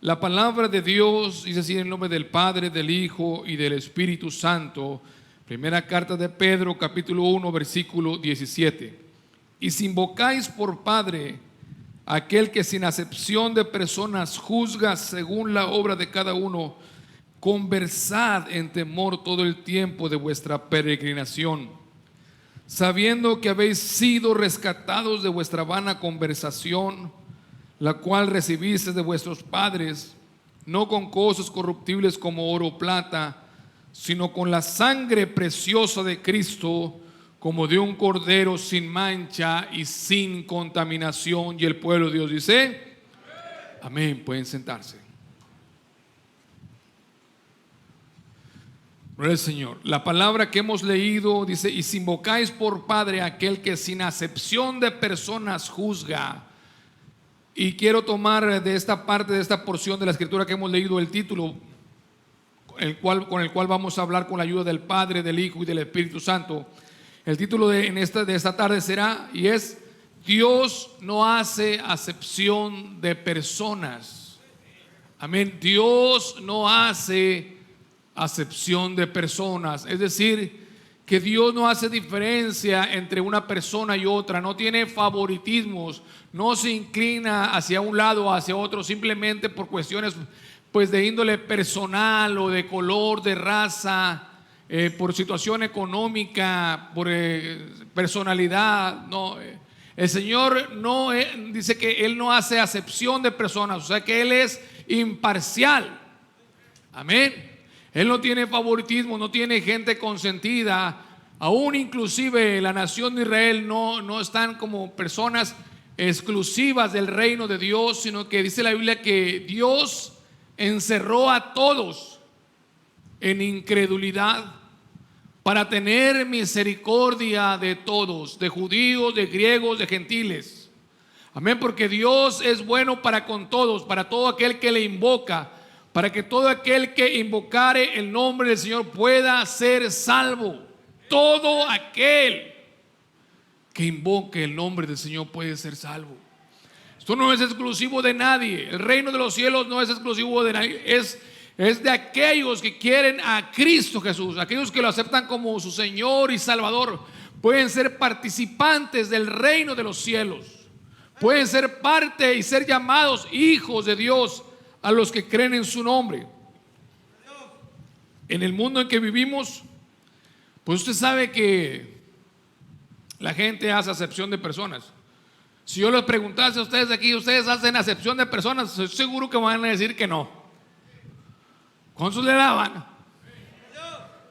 La palabra de Dios dice así en el nombre del Padre, del Hijo y del Espíritu Santo. Primera carta de Pedro, capítulo 1, versículo 17. Y si invocáis por Padre aquel que sin acepción de personas juzga según la obra de cada uno, conversad en temor todo el tiempo de vuestra peregrinación, sabiendo que habéis sido rescatados de vuestra vana conversación, la cual recibisteis de vuestros padres, no con cosas corruptibles como oro o plata, sino con la sangre preciosa de Cristo, como de un cordero sin mancha y sin contaminación. Y el pueblo de Dios dice: amén. Pueden sentarse. Gloria al Señor. La palabra que hemos leído dice: y si invocáis por Padre aquel que sin acepción de personas juzga. Y quiero tomar de esta parte, de esta porción de la escritura que hemos leído, el título con el cual vamos a hablar con la ayuda del Padre, del Hijo y del Espíritu Santo. El título de esta tarde será, y es: Dios no hace acepción de personas. Amén. Dios no hace acepción de personas. Es decir, que Dios no hace diferencia entre una persona y otra, no tiene favoritismos, no se inclina hacia un lado o hacia otro simplemente por cuestiones pues de índole personal o de color, de raza, por situación económica, por personalidad. No, el Señor no dice que Él no hace acepción de personas, o sea que Él es imparcial. Amén. Él no tiene favoritismo, no tiene gente consentida. Aún inclusive la nación de Israel no están como personas exclusivas del reino de Dios, sino que dice la Biblia que Dios encerró a todos en incredulidad para tener misericordia de todos, de judíos, de griegos, de gentiles. Amén, porque Dios es bueno para con todos, para todo aquel que le invoca, para que todo aquel que invocare el nombre del Señor pueda ser salvo. Todo aquel que invoque el nombre del Señor puede ser salvo. Esto no es exclusivo de nadie. El reino de los cielos no es exclusivo de nadie. Es de aquellos que quieren a Cristo Jesús, aquellos que lo aceptan como su Señor y Salvador. Pueden ser participantes del reino de los cielos. Pueden ser parte y ser llamados hijos de Dios a los que creen en su nombre. En el mundo en que vivimos, pues usted sabe que la gente hace acepción de personas. Si yo les preguntase a ustedes aquí, ¿ustedes hacen acepción de personas? Estoy seguro que van a decir que no. ¿Cuántos le daban?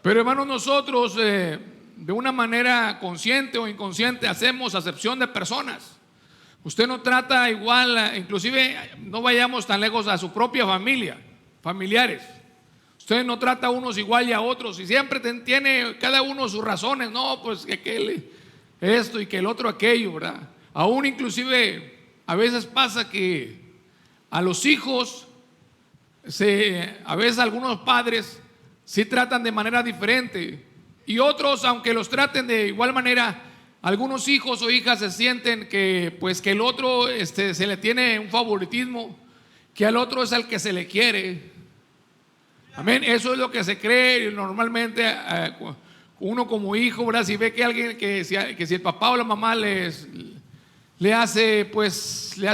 Pero hermanos, nosotros de una manera consciente o inconsciente hacemos acepción de personas. Usted no trata igual, inclusive no vayamos tan lejos, a su propia familia, familiares. Usted no trata a unos igual y a otros, y siempre tiene cada uno sus razones. No, pues que aquel esto y que el otro aquello, ¿verdad? Aún inclusive a veces pasa que a los hijos, a veces algunos padres sí tratan de manera diferente, y otros, aunque los traten de igual manera, algunos hijos o hijas se sienten que pues que el otro se le tiene un favoritismo, que al otro es al que se le quiere. Amén. Eso es lo que se cree normalmente. Uno como hijo, ¿verdad? Si ve que alguien que si el papá o la mamá le hace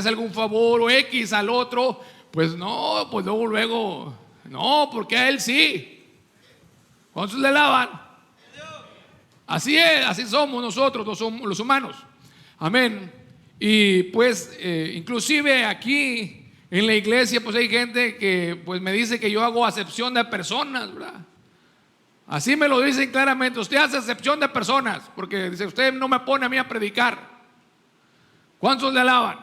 algún favor o X al otro, pues no, pues luego no, porque a él sí. ¿Cuántos le lavan? Así es, así somos nosotros, los humanos. Amén. Y pues inclusive aquí en la iglesia pues hay gente que pues me dice que yo hago acepción de personas, ¿verdad? Así me lo dicen claramente: usted hace acepción de personas, porque dice, usted no me pone a mí a predicar. ¿Cuántos le alaban?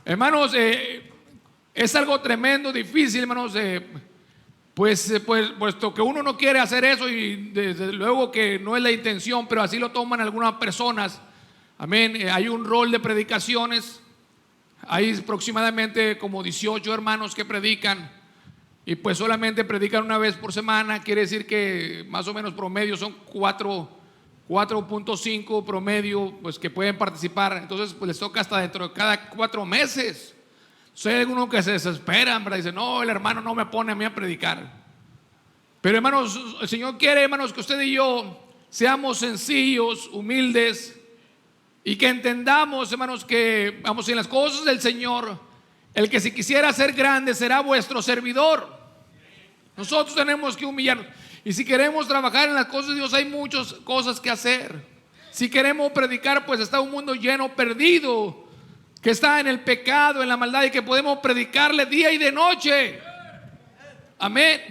Hermanos, es algo tremendo, difícil, hermanos, puesto que uno no quiere hacer eso, y desde luego que no es la intención, pero así lo toman algunas personas. Amén. Hay un rol de predicaciones. Hay aproximadamente como 18 hermanos que predican, y pues solamente predican una vez por semana. Quiere decir que más o menos promedio son 4.5 promedio, pues que pueden participar. Entonces pues les toca hasta dentro de cada 4 meses. Hay algunos que se desesperan, ¿verdad? Dicen, no, el hermano no me pone a mí a predicar. Pero hermanos, el Señor quiere, hermanos, que usted y yo seamos sencillos, humildes, y que entendamos, hermanos, que vamos en las cosas del Señor. El que si quisiera ser grande será vuestro servidor. Nosotros tenemos que humillarnos. Y si queremos trabajar en las cosas de Dios, hay muchas cosas que hacer. Si queremos predicar, pues está un mundo lleno, perdido, que está en el pecado, en la maldad, y que podemos predicarle día y de noche. Amén.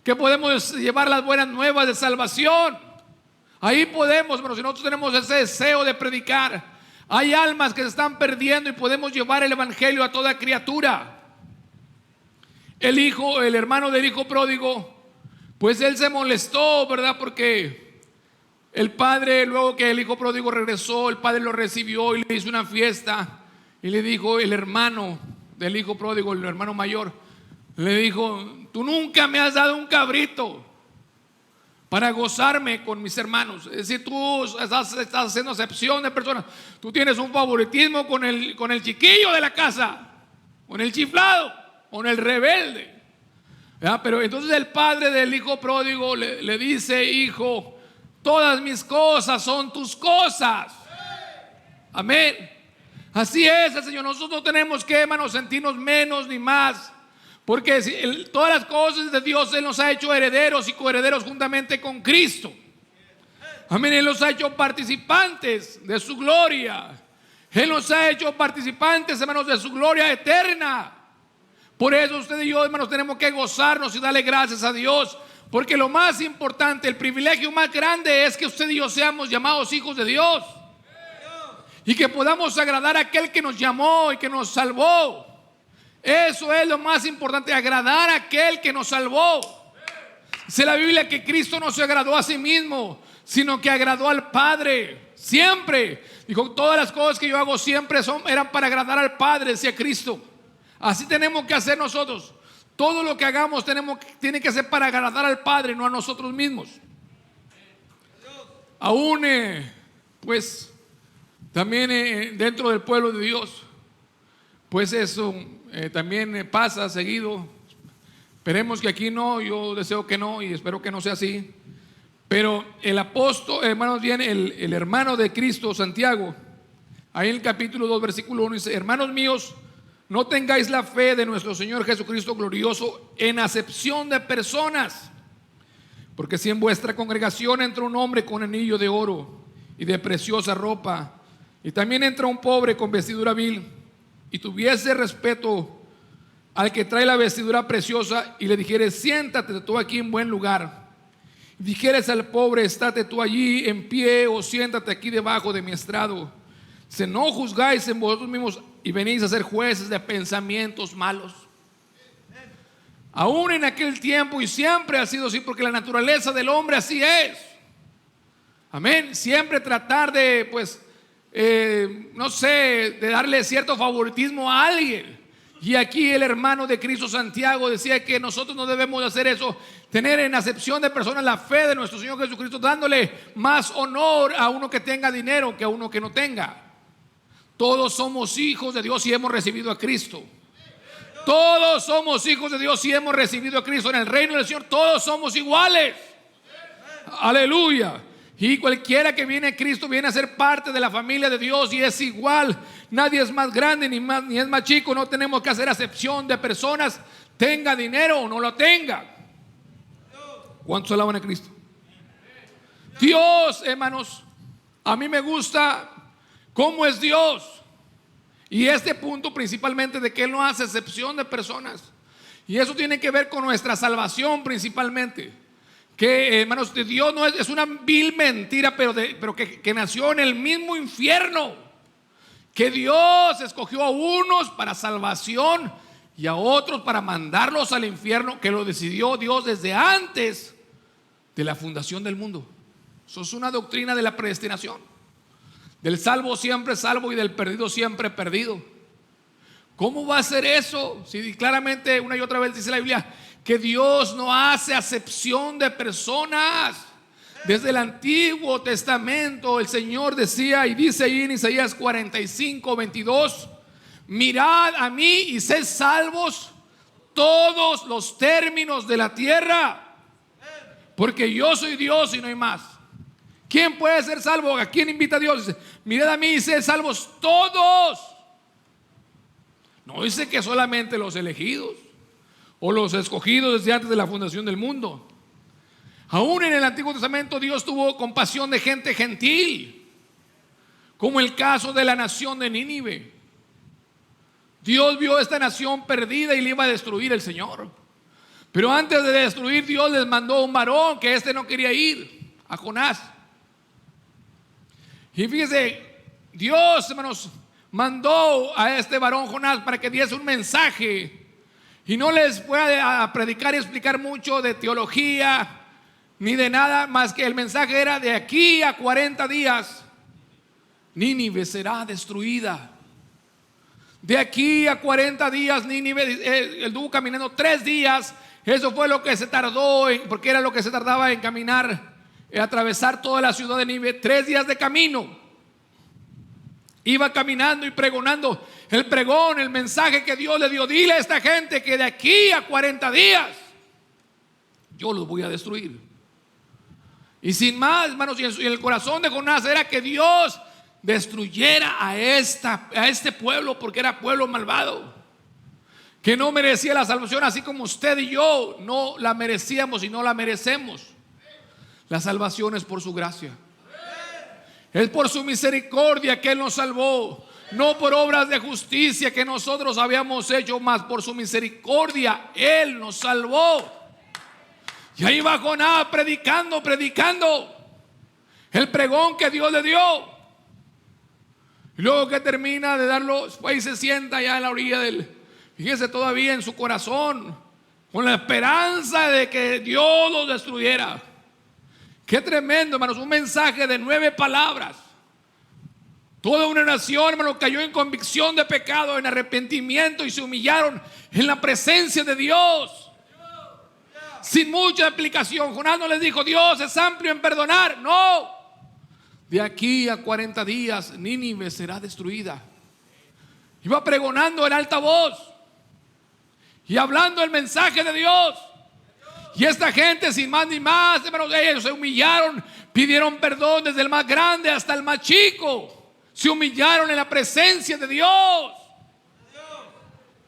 Que podemos llevar las buenas nuevas de salvación. Ahí podemos, pero si nosotros tenemos ese deseo de predicar, hay almas que se están perdiendo y podemos llevar el evangelio a toda criatura. El hermano del hijo pródigo, pues él se molestó, ¿verdad? Porque el padre, luego que el hijo pródigo regresó, el padre lo recibió y le hizo una fiesta. Y le dijo el hermano del hijo pródigo, el hermano mayor, le dijo: tú nunca me has dado un cabrito para gozarme con mis hermanos. Es decir, tú estás haciendo acepción de personas. Tú tienes un favoritismo con el chiquillo de la casa, con el chiflado, con el rebelde. ¿Ya? Pero entonces el padre del hijo pródigo le dice: hijo, todas mis cosas son tus cosas. Amén. Así es el Señor. Nosotros no tenemos que, hermanos, sentirnos menos ni más, porque todas las cosas de Dios Él nos ha hecho herederos y coherederos juntamente con Cristo. Amén. Él nos ha hecho participantes de su gloria. Él nos ha hecho participantes, hermanos, de su gloria eterna. Por eso usted y yo, hermanos, tenemos que gozarnos y darle gracias a Dios, porque lo más importante, el privilegio más grande es que usted y yo seamos llamados hijos de Dios, y que podamos agradar a aquel que nos llamó y que nos salvó. Eso es lo más importante, agradar a aquel que nos salvó. Dice la Biblia que Cristo no se agradó a sí mismo, sino que agradó al Padre. Siempre dijo: todas las cosas que yo hago siempre eran para agradar al Padre, decía Cristo. Así tenemos que hacer nosotros. Todo lo que hagamos tiene que ser para agradar al Padre, no a nosotros mismos. Aún pues también dentro del pueblo de Dios, pues eso también pasa seguido. Esperemos que aquí no, yo deseo que no y espero que no sea así. Pero el apóstol, hermanos, viene el hermano de Cristo, Santiago, ahí en el capítulo 2, versículo 1, dice: hermanos míos, no tengáis la fe de nuestro Señor Jesucristo glorioso en acepción de personas. Porque si en vuestra congregación entra un hombre con anillo de oro y de preciosa ropa, y también entra un pobre con vestidura vil, y tuviese respeto al que trae la vestidura preciosa, y le dijeres: siéntate tú aquí en buen lugar, y dijeres al pobre: estate tú allí en pie, o siéntate aquí debajo de mi estrado, si no juzgáis en vosotros mismos y venís a ser jueces de pensamientos malos. Aún en aquel tiempo, y siempre ha sido así, porque la naturaleza del hombre así es. Amén. Siempre tratar de, pues, no sé, de darle cierto favoritismo a alguien. Y aquí el hermano de Cristo, Santiago, decía que nosotros no debemos hacer eso, tener en acepción de personas la fe de nuestro Señor Jesucristo, dándole más honor a uno que tenga dinero que a uno que no tenga. Todos somos hijos de Dios y hemos recibido a Cristo. Todos somos hijos de Dios y hemos recibido a Cristo. En el reino del Señor todos somos iguales. Aleluya. Y cualquiera que viene a Cristo viene a ser parte de la familia de Dios y es igual. Nadie es más grande ni es más chico. No tenemos que hacer acepción de personas, tenga dinero o no lo tenga. ¿Cuántos alaban a Cristo? Dios, hermanos, a mí me gusta cómo es Dios. Y este punto principalmente de que Él no hace excepción de personas. Y eso tiene que ver con nuestra salvación principalmente. Que, hermanos, de Dios no es una vil mentira, pero que nació en el mismo infierno. Que Dios escogió a unos para salvación y a otros para mandarlos al infierno, que lo decidió Dios desde antes de la fundación del mundo. Eso es una doctrina de la predestinación. Del salvo siempre salvo y del perdido siempre perdido. ¿Cómo va a ser eso? Si claramente una y otra vez dice la Biblia que Dios no hace acepción de personas. Desde el Antiguo Testamento el Señor decía y dice ahí en Isaías 45:22: mirad a mí y sed salvos todos los términos de la tierra, porque yo soy Dios y no hay más. ¿Quién puede ser salvo? ¿A quién invita a Dios? Dice, mirad a mí y sed salvos todos. No dice que solamente los elegidos o los escogidos desde antes de la fundación del mundo. Aún en el Antiguo Testamento Dios tuvo compasión de gente gentil, como el caso de la nación de Nínive. Dios vio a esta nación perdida y le iba a destruir el Señor. Pero antes de destruir, Dios les mandó un varón que no quería ir, a Jonás. Y fíjese, Dios, hermanos, mandó a este varón Jonás para que diese un mensaje. Y no les fuera a predicar y explicar mucho de teología ni de nada más que el mensaje era: de aquí a 40 días Nínive será destruida. De aquí a 40 días Nínive, él estuvo caminando 3 días. Eso fue lo que se tardó, porque era lo que se tardaba en caminar, atravesar toda la ciudad de Nínive. 3 días de camino. Iba caminando y pregonando el pregón, el mensaje que Dios le dio: dile a esta gente que de aquí a 40 días yo los voy a destruir. Y sin más, hermanos, y en el corazón de Jonás era que Dios destruyera a este pueblo, porque era pueblo malvado, que no merecía la salvación, así como usted y yo no la merecíamos y no la merecemos. La salvación es por su gracia, es por su misericordia que Él nos salvó, no por obras de justicia que nosotros habíamos hecho, más por su misericordia Él nos salvó. Y ahí va Jonás predicando el pregón que Dios le dio. Y luego que termina de darlo, pues se sienta allá en la orilla fíjese, todavía en su corazón, con la esperanza de que Dios los destruyera. Qué tremendo, hermanos, un mensaje de 9 palabras. Toda una nación, hermanos, cayó en convicción de pecado, en arrepentimiento, y se humillaron en la presencia de Dios. Sin mucha explicación. Jonás no les dijo: Dios es amplio en perdonar. No. De aquí a 40 días Nínive será destruida. Iba pregonando en alta voz y hablando el mensaje de Dios. Y esta gente, sin más ni más, hermanos, ellos se humillaron, pidieron perdón desde el más grande hasta el más chico. Se humillaron en la presencia de Dios.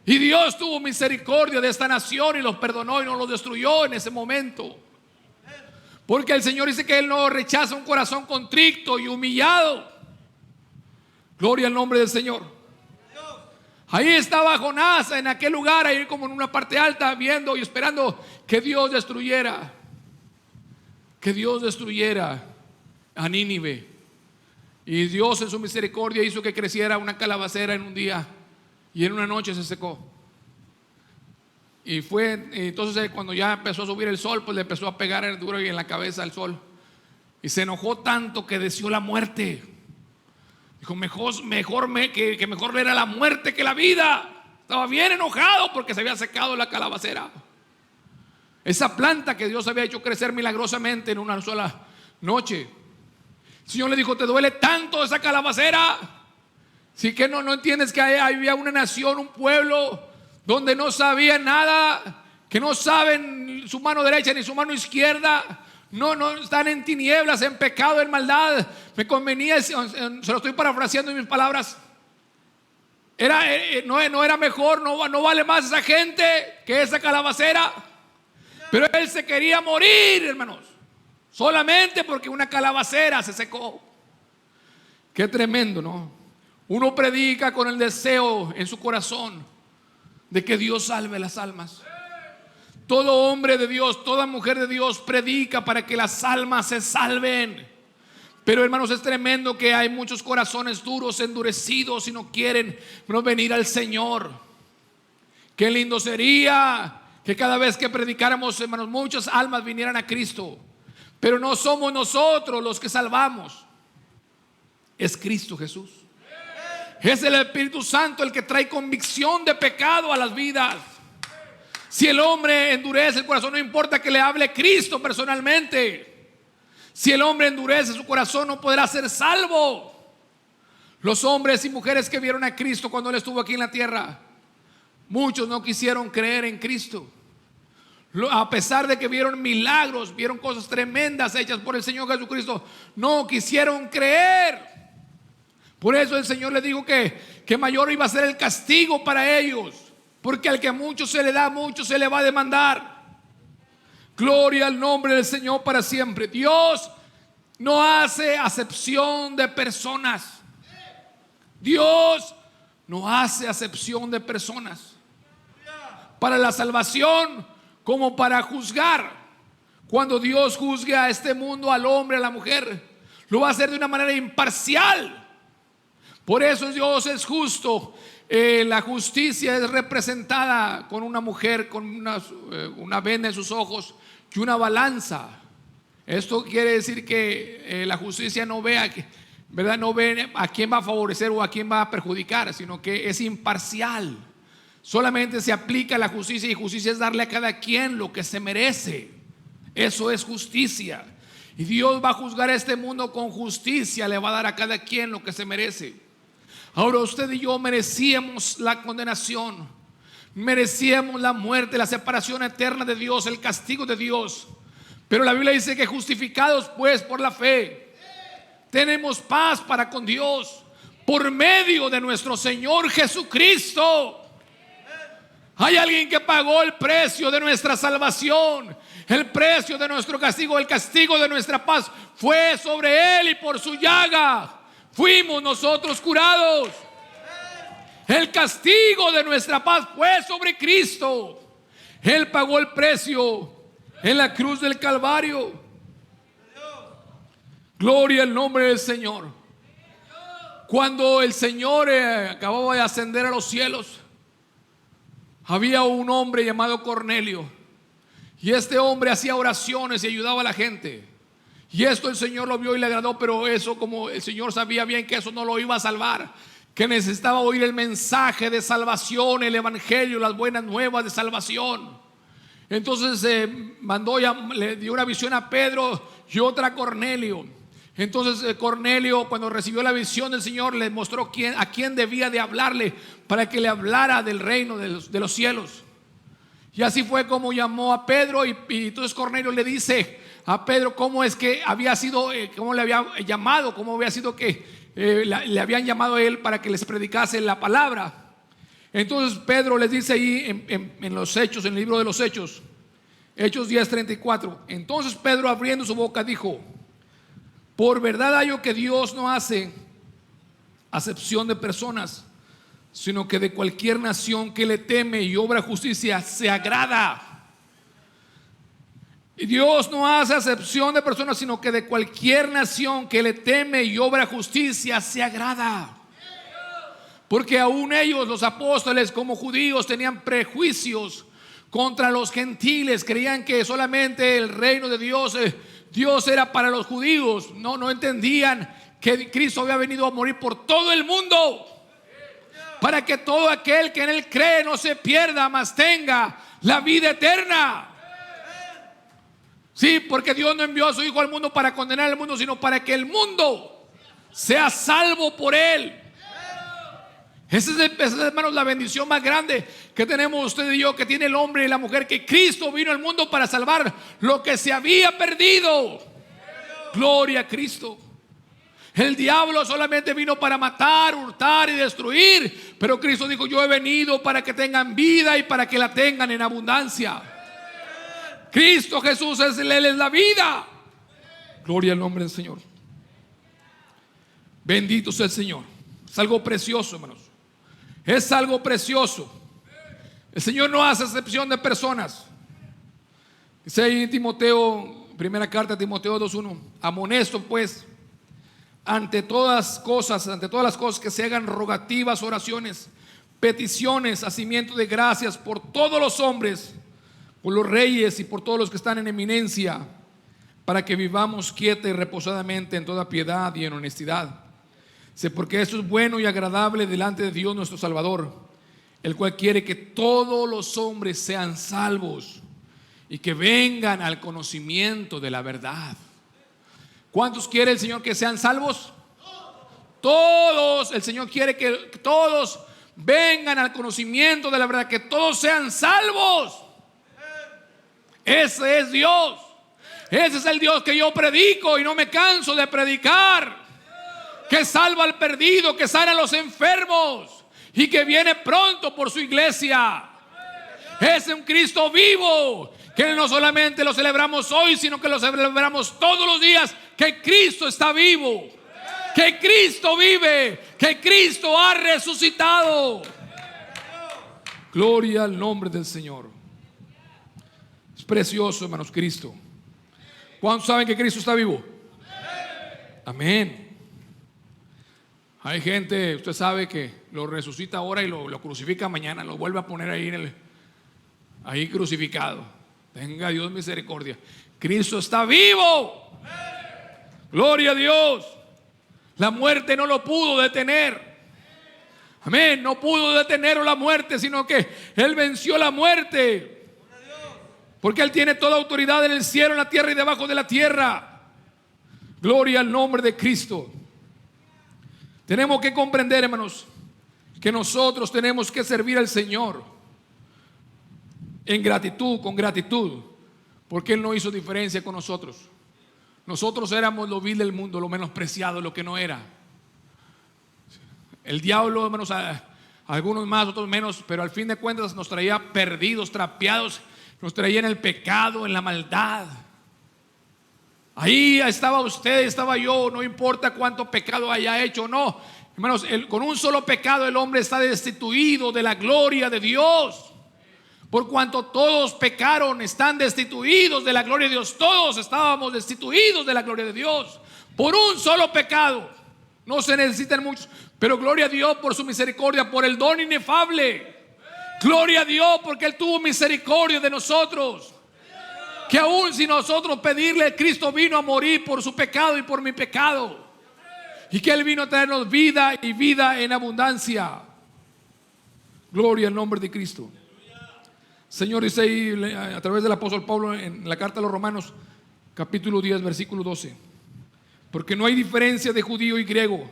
Y Dios tuvo misericordia de esta nación y los perdonó y no los destruyó en ese momento. Porque el Señor dice que Él no rechaza un corazón contrito y humillado. Gloria al nombre del Señor. Ahí estaba Jonás en aquel lugar, ahí como en una parte alta, viendo y esperando que Dios destruyera a Nínive. Y Dios en su misericordia hizo que creciera una calabacera en un día, y en una noche se secó. Y entonces cuando ya empezó a subir el sol, pues le empezó a pegar en el duro y en la cabeza al sol. Y se enojó tanto que deseó la muerte. Dijo: mejor era la muerte que la vida. Estaba bien enojado porque se había secado la calabacera, esa planta que Dios había hecho crecer milagrosamente en una sola noche. El Señor le dijo: ¿te duele tanto esa calabacera? Si que no entiendes que había una nación, un pueblo donde no sabían nada, que no saben su mano derecha ni su mano izquierda, no están en tinieblas, en pecado, en maldad. Me convenía, se lo estoy parafraseando en mis palabras, no era mejor, no vale más esa gente que esa calabacera. Pero él se quería morir, hermanos, solamente porque una calabacera se secó. Qué tremendo, ¿no? Uno predica con el deseo en su corazón de que Dios salve las almas. Todo hombre de Dios, toda mujer de Dios predica para que las almas se salven. Pero, hermanos, es tremendo que hay muchos corazones duros, endurecidos, y no quieren venir al Señor. Qué lindo sería que cada vez que predicáramos, hermanos, muchas almas vinieran a Cristo. Pero no somos nosotros los que salvamos, es Cristo Jesús. Es el Espíritu Santo el que trae convicción de pecado a las vidas. Si el hombre endurece el corazón, no importa que le hable Cristo personalmente. Si el hombre endurece su corazón, no podrá ser salvo. Los hombres y mujeres que vieron a Cristo cuando Él estuvo aquí en la tierra, muchos no quisieron creer en Cristo. A pesar de que vieron milagros, vieron cosas tremendas hechas por el Señor Jesucristo, no quisieron creer. Por eso el Señor les dijo que mayor iba a ser el castigo para ellos, porque al que mucho se le da, mucho se le va a demandar. Gloria al nombre del Señor para siempre. Dios no hace acepción de personas. Dios no hace acepción de personas. Para la salvación como para juzgar. Cuando Dios juzgue a este mundo, al hombre, a la mujer, lo va a hacer de una manera imparcial. Por eso Dios es justo. La justicia es representada con una mujer con una venda en sus ojos y una balanza. Esto quiere decir que la justicia no ve ¿verdad? No ve a quién va a favorecer o a quién va a perjudicar, sino que es imparcial. Solamente se aplica la justicia, y justicia es darle a cada quien lo que se merece. Eso es justicia. Y Dios va a juzgar a este mundo con justicia, le va a dar a cada quien lo que se merece. Ahora usted y yo merecíamos la condenación, merecíamos la muerte, la separación eterna de Dios, el castigo de Dios. Pero la Biblia dice que justificados pues por la fe, tenemos paz para con Dios por medio de nuestro Señor Jesucristo. Hay alguien que pagó el precio de nuestra salvación, el precio de nuestro castigo, el castigo de nuestra paz fue sobre Él, y por su llaga fuimos nosotros curados. El castigo de nuestra paz fue sobre Cristo. Él pagó el precio en la cruz del Calvario. Gloria al nombre del Señor. Cuando el Señor acababa de ascender a los cielos, había un hombre llamado Cornelio, y este hombre hacía oraciones y ayudaba a la gente. Y esto el Señor lo vio y le agradó, pero eso, como el Señor sabía bien que eso no lo iba a salvar, que necesitaba oír el mensaje de salvación, el evangelio, las buenas nuevas de salvación. Entonces le dio una visión a Pedro y otra a Cornelio. Entonces Cornelio, cuando recibió la visión del Señor, le mostró a quién debía de hablarle para que le hablara del reino de los cielos. Y así fue como llamó a Pedro, y entonces Cornelio le dice a Pedro cómo es que había sido, cómo le había llamado, cómo había sido que le habían llamado a él para que les predicase la palabra. Entonces Pedro les dice ahí en los Hechos, en el libro de los Hechos, Hechos 10:34. Entonces Pedro, abriendo su boca, dijo: por verdad hallo que Dios no hace acepción de personas, sino que de cualquier nación que le teme y obra justicia se agrada. Y Dios no hace acepción de personas, sino que de cualquier nación que le teme y obra justicia se agrada. Porque aún ellos, los apóstoles, como judíos, tenían prejuicios contra los gentiles. Creían que solamente el reino de Dios era para los judíos. No entendían que Cristo había venido a morir por todo el mundo, para que todo aquel que en Él cree no se pierda, mas tenga la vida eterna. Sí, porque Dios no envió a su Hijo al mundo para condenar al mundo, sino para que el mundo sea salvo por Él. Esa es, hermanos, la bendición más grande que tenemos usted y yo, que tiene el hombre y la mujer, que Cristo vino al mundo para salvar lo que se había perdido. Gloria a Cristo. El diablo solamente vino para matar, hurtar y destruir, pero Cristo dijo: yo he venido para que tengan vida y para que la tengan en abundancia. Cristo Jesús Él es la vida. Gloria al nombre del Señor. Bendito sea el Señor. Es algo precioso, hermanos. Es algo precioso. El Señor no hace excepción de personas. Dice ahí en Timoteo, primera carta a Timoteo 2:1: amonesto pues ante todas las cosas que se hagan rogativas, oraciones, peticiones, hacimiento de gracias por todos los hombres, por los reyes y por todos los que están en eminencia, para que vivamos quieta y reposadamente en toda piedad y en honestidad. Porque esto es bueno y agradable delante de Dios nuestro Salvador, el cual quiere que todos los hombres sean salvos y que vengan al conocimiento de la verdad. ¿Cuántos quiere el Señor que sean salvos? Todos, el Señor quiere que todos vengan al conocimiento de la verdad, que todos sean salvos. Ese es Dios. Ese es el Dios que yo predico y no me canso de predicar. Que salva al perdido, que sana a los enfermos y que viene pronto por su iglesia. Es un Cristo vivo, que no solamente lo celebramos hoy, sino que lo celebramos todos los días. Que Cristo está vivo, que Cristo vive, que Cristo ha resucitado. Gloria al nombre del Señor. Es precioso, hermanos, Cristo. ¿Cuántos saben que Cristo está vivo? Amén. Hay gente, usted sabe, que lo resucita ahora y lo crucifica mañana, lo vuelve a poner ahí crucificado. Tenga Dios misericordia. Cristo está vivo. Gloria a Dios. La muerte no lo pudo detener. Amén. No pudo detener la muerte, sino que Él venció la muerte. Porque Él tiene toda autoridad en el cielo, en la tierra y debajo de la tierra. Gloria al nombre de Cristo. Tenemos que comprender, hermanos, que nosotros tenemos que servir al Señor en gratitud, con gratitud, porque Él no hizo diferencia con nosotros. Nosotros éramos lo vil del mundo, lo menospreciado, lo que no era. El diablo, hermanos, algunos más, otros menos, pero al fin de cuentas nos traía perdidos, trapeados, nos traía en el pecado, en la maldad. Ahí estaba usted, estaba yo, no importa cuánto pecado haya hecho o no. Hermanos, con un solo pecado el hombre está destituido de la gloria de Dios. Por cuanto todos pecaron, están destituidos de la gloria de Dios. Todos estábamos destituidos de la gloria de Dios por un solo pecado. No se necesitan muchos, pero gloria a Dios por su misericordia, por el don inefable. Gloria a Dios porque Él tuvo misericordia de nosotros. Que aún si nosotros pedirle, Cristo vino a morir por su pecado y por mi pecado. Y que Él vino a traernos vida y vida en abundancia. Gloria al nombre de Cristo. Señor dice ahí a través del apóstol Pablo en la carta a los Romanos, capítulo 10, versículo 12. Porque no hay diferencia de judío y griego,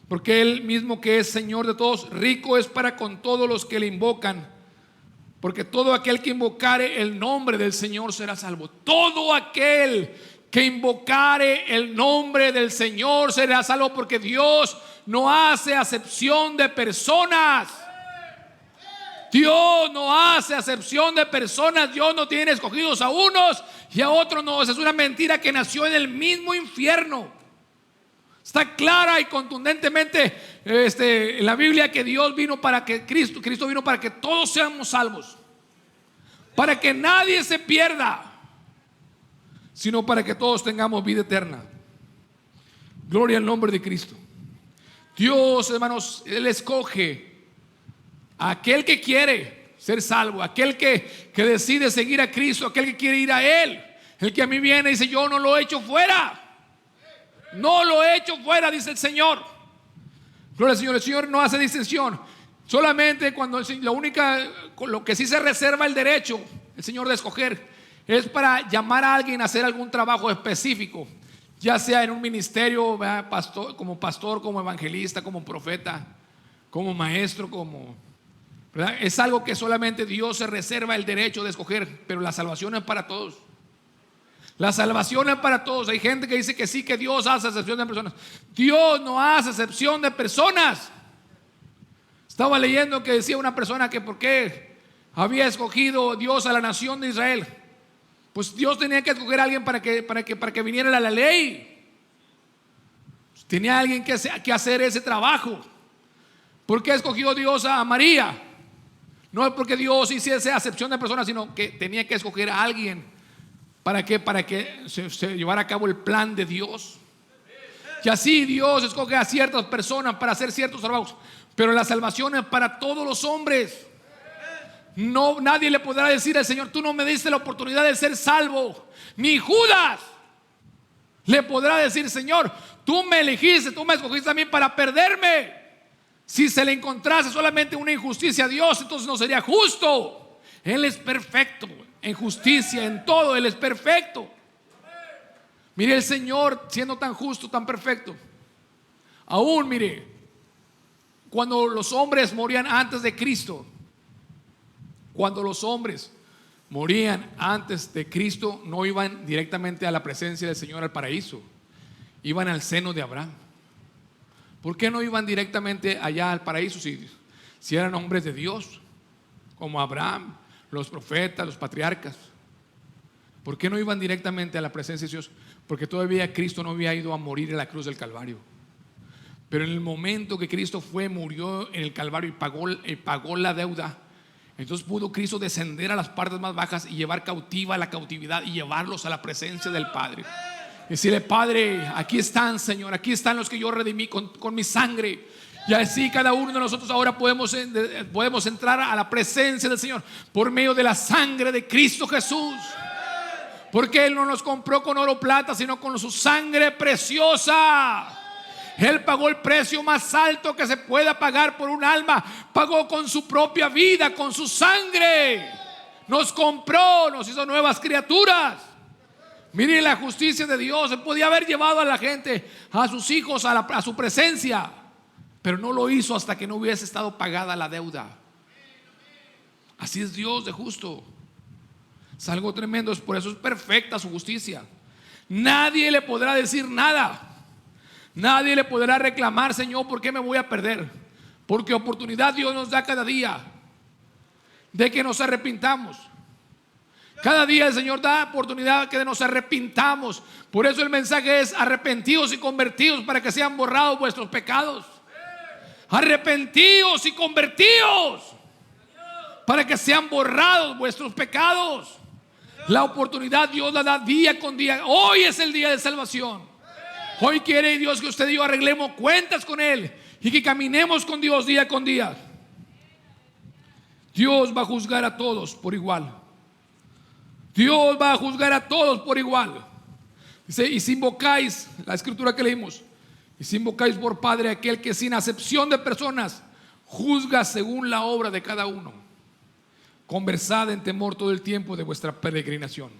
porque Él mismo, que es Señor de todos, rico es para con todos los que le invocan. Porque todo aquel que invocare el nombre del Señor será salvo. Todo aquel que invocare el nombre del Señor será salvo, porque Dios no hace acepción de personas. Dios no hace acepción de personas. Dios no tiene escogidos a unos y a otros no. Es una mentira que nació en el mismo infierno. Está clara y contundentemente en la Biblia que Dios vino para que Cristo vino para que todos seamos salvos, para que nadie se pierda, sino para que todos tengamos vida eterna. Gloria al nombre de Cristo. Dios, hermanos, Él escoge a aquel que quiere ser salvo, aquel que decide seguir a Cristo, aquel que quiere ir a Él. El que a mí viene y dice: yo no lo he hecho fuera. No lo he hecho fuera, dice el Señor. Gloria al Señor. El Señor no hace distinción. Solamente cuando lo que sí se reserva el derecho el Señor de escoger es para llamar a alguien a hacer algún trabajo específico, ya sea en un ministerio, como pastor, como evangelista, como profeta, como maestro, ¿verdad? Es algo que solamente Dios se reserva el derecho de escoger, pero la salvación es para todos. La salvación es para todos. Hay gente que dice que sí, que Dios hace excepción de personas. Dios no hace excepción de personas. Estaba leyendo que decía una persona que por qué había escogido Dios a la nación de Israel. Pues Dios tenía que escoger a alguien para que viniera la ley. Tenía alguien que hacer ese trabajo. ¿Por qué escogió Dios a María? No es porque Dios hiciese acepción de personas, sino que tenía que escoger a alguien. ¿Para qué? Para que se llevara a cabo el plan de Dios. Y así Dios escoge a ciertas personas para hacer ciertos trabajos, pero la salvación es para todos los hombres. No, nadie le podrá decir al Señor: tú no me diste la oportunidad de ser salvo. Ni Judas le podrá decir: Señor, tú me elegiste, tú me escogiste a mí para perderme. Si se le encontrase solamente una injusticia a Dios, entonces no sería justo. Él es perfecto en justicia, en todo Él es perfecto. Mire, el Señor, siendo tan justo, tan perfecto, Aún, mire, cuando los hombres morían antes de Cristo, cuando los hombres morían antes de Cristo, no iban directamente a la presencia del Señor al paraíso, iban al seno de Abraham. ¿Por qué no iban directamente allá al paraíso si eran hombres de Dios, como Abraham, los profetas, los patriarcas? ¿Por qué no iban directamente a la presencia de Dios? Porque todavía Cristo no había ido a morir en la cruz del Calvario. Pero en el momento que Cristo murió en el Calvario y pagó la deuda, entonces pudo Cristo descender a las partes más bajas y llevar cautiva la cautividad y llevarlos a la presencia del Padre. Y decirle: Padre, aquí están, Señor, aquí están los que yo redimí con mi sangre. Y así cada uno de nosotros ahora podemos entrar a la presencia del Señor por medio de la sangre de Cristo Jesús. Porque Él no nos compró con oro o plata, sino con su sangre preciosa. Él pagó el precio más alto que se pueda pagar por un alma. Pagó con su propia vida, con su sangre. Nos compró, nos hizo nuevas criaturas. Miren la justicia de Dios. Él podía haber llevado a la gente, a sus hijos, a su presencia, pero no lo hizo hasta que no hubiese estado pagada la deuda. Así es Dios de justo. Es algo tremendo. Por eso es perfecta su justicia. Nadie le podrá decir nada. Nadie le podrá reclamar: Señor, ¿por qué me voy a perder? Porque oportunidad Dios nos da cada día de que nos arrepintamos. Cada día el Señor da oportunidad que nos arrepintamos. Por eso el mensaje es: arrepentidos y convertidos para que sean borrados vuestros pecados. Arrepentidos y convertidos para que sean borrados vuestros pecados. La oportunidad Dios la da día con día. Hoy es el día de salvación. Hoy quiere Dios que usted y yo arreglemos cuentas con Él y que caminemos con Dios día con día. Dios va a juzgar a todos por igual. Dios va a juzgar a todos por igual. Dice: y si invocáis, la escritura que leímos, y si invocáis por Padre aquel que sin acepción de personas juzga según la obra de cada uno, conversad en temor todo el tiempo de vuestra peregrinación.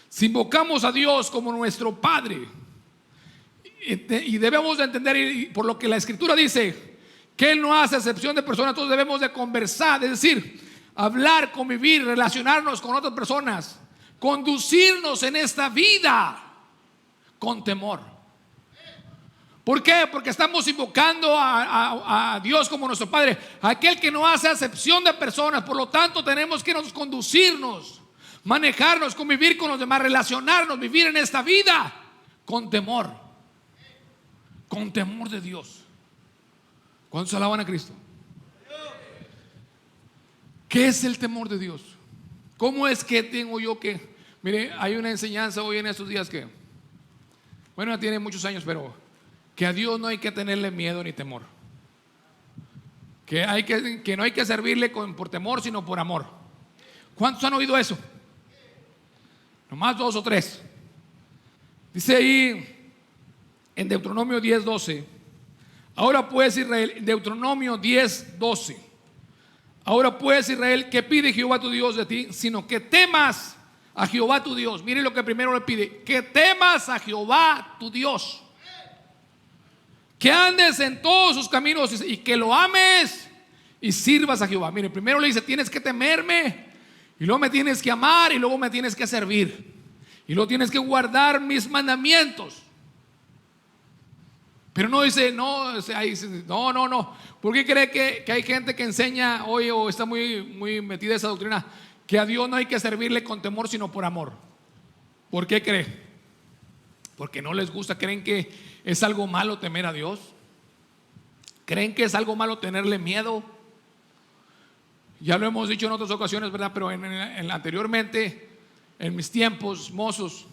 Si invocamos a Dios como nuestro Padre, y debemos de entender, y por lo que la escritura dice, que Él no hace excepción de personas, todos debemos de conversar, es decir, hablar, convivir, relacionarnos con otras personas, conducirnos en esta vida con temor. ¿Por qué? Porque estamos invocando a Dios como nuestro Padre, aquel que no hace acepción de personas. Por lo tanto tenemos que conducirnos, manejarnos, convivir con los demás, relacionarnos, vivir en esta vida con temor de Dios. ¿Cuántos alaban a Cristo? ¿Qué es el temor de Dios? ¿Cómo es que tengo yo que? Mire, hay una enseñanza hoy en estos días que, bueno, ya tiene muchos años, pero que a Dios no hay que tenerle miedo ni temor. Que no hay que servirle por temor, sino por amor. ¿Cuántos han oído eso? Nomás 2 o 3. Dice ahí en Deuteronomio 10:12. Ahora pues Israel, Deuteronomio 10:12. Ahora pues Israel, ¿qué pide Jehová tu Dios de ti? Sino que temas a Jehová tu Dios. Mire lo que primero le pide: que temas a Jehová tu Dios, que andes en todos sus caminos y que lo ames y sirvas a Jehová. Mire, primero le dice: tienes que temerme, y luego me tienes que amar, y luego me tienes que servir, y luego tienes que guardar mis mandamientos. Pero no dice, no. ¿Por qué cree que hay gente que enseña hoy o está muy metida en esa doctrina que a Dios no hay que servirle con temor sino por amor? ¿Por qué cree? Porque no les gusta. ¿Creen que es algo malo temer a Dios? ¿Creen que es algo malo tenerle miedo? Ya lo hemos dicho en otras ocasiones, ¿verdad? Pero anteriormente, en mis tiempos mozos,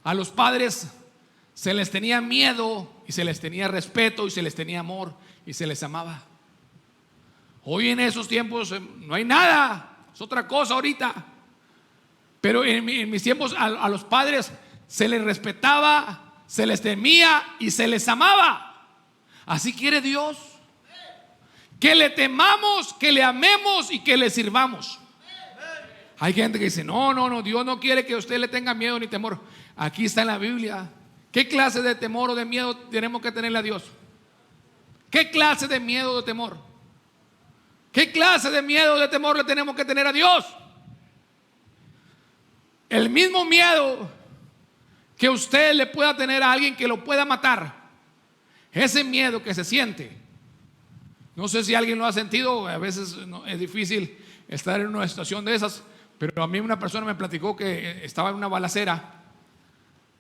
a los padres se les tenía miedo y se les tenía respeto y se les tenía amor y se les amaba. Hoy en esos tiempos no hay nada, es otra cosa ahorita. Pero en mis tiempos a los padres se les respetaba, se les temía y se les amaba. Así quiere Dios, que le temamos, que le amemos y que le sirvamos. Hay gente que dice: no, Dios no quiere que usted le tenga miedo ni temor. Aquí está en la Biblia ¿Qué clase de temor o de miedo tenemos que tenerle a Dios? ¿Qué clase de miedo o de temor? ¿Qué clase de miedo o de temor le tenemos que tener a Dios? El mismo miedo que usted le pueda tener a alguien que lo pueda matar, ese miedo que se siente. No sé si alguien lo ha sentido, a veces es difícil estar en una situación de esas, pero a mí una persona me platicó que estaba en una balacera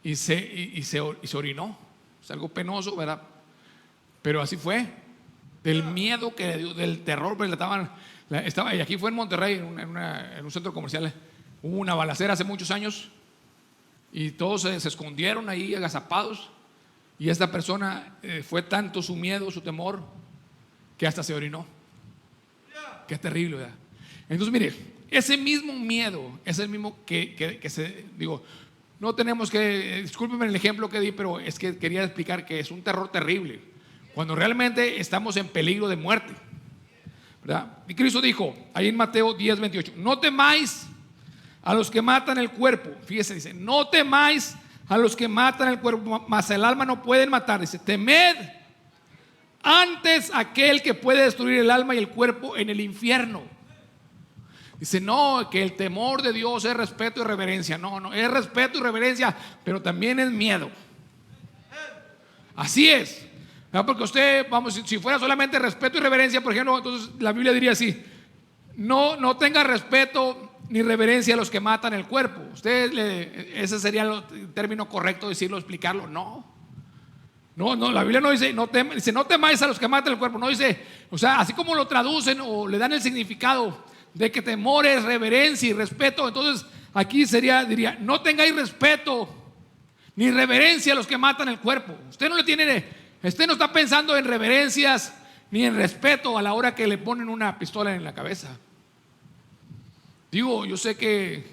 y se orinó. Es algo penoso, ¿verdad? Pero así fue, del miedo que le dio, del terror, pues y aquí fue en Monterrey, en un centro comercial. Hubo una balacera hace muchos años y todos se escondieron ahí agazapados, y esta persona fue tanto su miedo, su temor, que hasta se orinó. Qué terrible, ¿verdad? Entonces mire, ese mismo miedo es el mismo digo, no tenemos que, discúlpenme el ejemplo que di, pero es que quería explicar que es un terror terrible cuando realmente estamos en peligro de muerte, ¿verdad? Y Cristo dijo ahí en Mateo 10:28, no temáis a los que matan el cuerpo. Fíjese, dice, no temáis a los que matan el cuerpo, mas el alma no pueden matar. Dice, temed antes aquel que puede destruir el alma y el cuerpo en el infierno. Dice, no, que el temor de Dios es respeto y reverencia. No, es respeto y reverencia, pero también es miedo. Así es. Porque usted, vamos, si fuera solamente respeto y reverencia, por ejemplo, entonces la Biblia diría así: no tenga respeto ni reverencia a los que matan el cuerpo. Ese sería el término correcto decirlo, explicarlo. No, la Biblia no dice, dice, no temáis a los que matan el cuerpo. No dice, o sea, así como lo traducen o le dan el significado de que temor es reverencia y respeto, entonces aquí diría, no tengáis respeto ni reverencia a los que matan el cuerpo. Usted no está pensando en reverencias ni en respeto a la hora que le ponen una pistola en la cabeza. Digo, yo sé que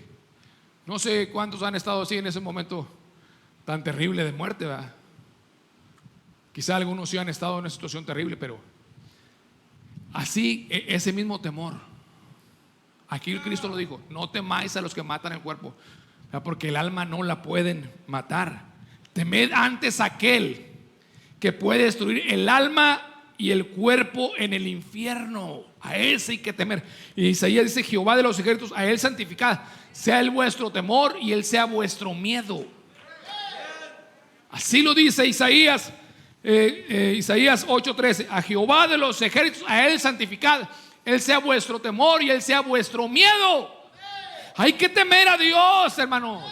no sé cuántos han estado así en ese momento tan terrible de muerte, ¿verdad? Quizá algunos sí han estado en una situación terrible, pero así, ese mismo temor, aquí Cristo lo dijo, no temáis a los que matan el cuerpo, porque el alma no la pueden matar. Temed antes aquel que puede destruir el alma y el cuerpo en el infierno. A ese hay que temer. Y Isaías dice, Jehová de los ejércitos, a él santificad, sea él vuestro temor y él sea vuestro miedo. Así lo dice Isaías 8:13, a Jehová de los ejércitos, a él santificad, él sea vuestro temor y él sea vuestro miedo. Hay que temer a Dios, hermanos.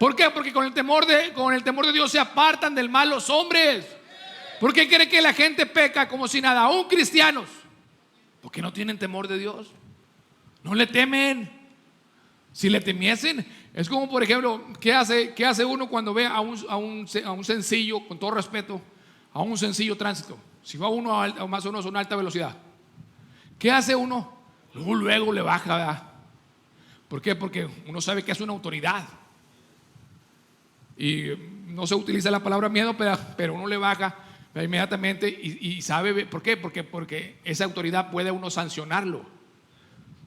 ¿Por qué? Porque con el temor de Dios se apartan del mal los hombres. ¿Por qué cree que la gente peca como si nada? Aún cristianos, porque no tienen temor de Dios, no le temen. Si le temiesen, es como, por ejemplo, ¿qué hace uno cuando ve a un sencillo, con todo respeto, a un sencillo tránsito? Si va uno a más o menos a una alta velocidad, ¿qué hace uno? Luego le baja, ¿verdad? ¿Por qué? Porque uno sabe que es una autoridad y no se utiliza la palabra miedo, pero uno le baja inmediatamente y sabe. ¿Por qué? Porque esa autoridad puede uno sancionarlo.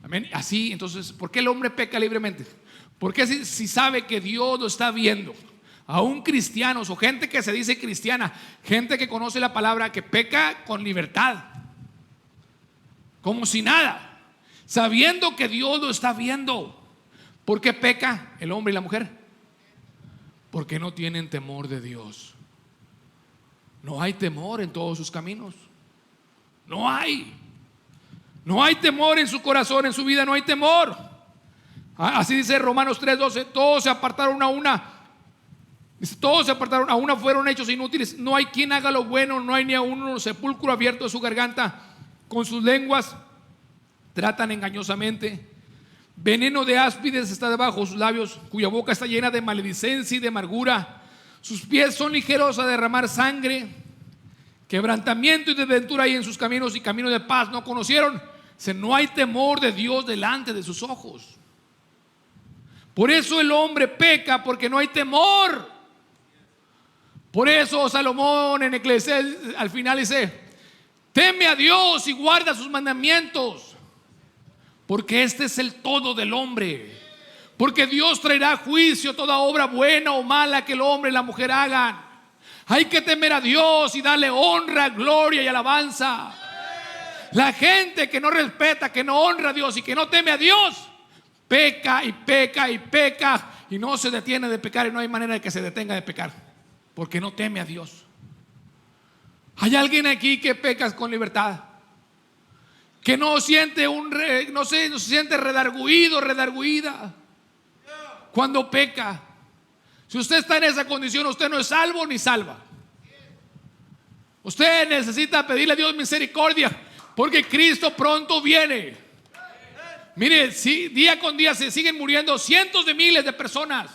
Amén. Así, entonces, ¿por qué el hombre peca libremente? Porque si sabe que Dios lo está viendo, aún cristianos o gente que se dice cristiana, gente que conoce la palabra, que peca con libertad, como si nada, sabiendo que Dios lo está viendo. ¿Por qué peca el hombre y la mujer? Porque no tienen temor de Dios. No hay temor en todos sus caminos. No hay temor en su corazón, en su vida no hay temor. Así dice Romanos 3:12, todos se apartaron a una. Dice, todos se apartaron a una, fueron hechos inútiles. No hay quien haga lo bueno, no hay ni a uno. Sepulcro abierto de su garganta, con sus lenguas tratan engañosamente. Veneno de áspides está debajo de sus labios, cuya boca está llena de maledicencia y de amargura. Sus pies son ligeros a derramar sangre. Quebrantamiento y desventura hay en sus caminos, y camino de paz no conocieron. No hay temor de Dios delante de sus ojos. Por eso el hombre peca, porque no hay temor. Por eso Salomón en Eclesiastés al final dice, teme a Dios y guarda sus mandamientos, porque este es el todo del hombre. porque Dios traerá juicio toda obra buena o mala que el hombre y la mujer hagan. Hay que temer a Dios y darle honra, gloria y alabanza. La gente que no respeta, que no honra a Dios y que no teme a Dios, peca y peca y peca y no se detiene de pecar, y no hay manera de que se detenga de pecar, porque no teme a Dios. ¿Hay alguien aquí que peca con libertad? Que no siente no se siente redarguido, redarguida cuando peca. Si usted está en esa condición, usted no es salvo ni salva. Usted necesita pedirle a Dios misericordia, porque Cristo pronto viene. Mire, día con día se siguen muriendo cientos de miles de personas,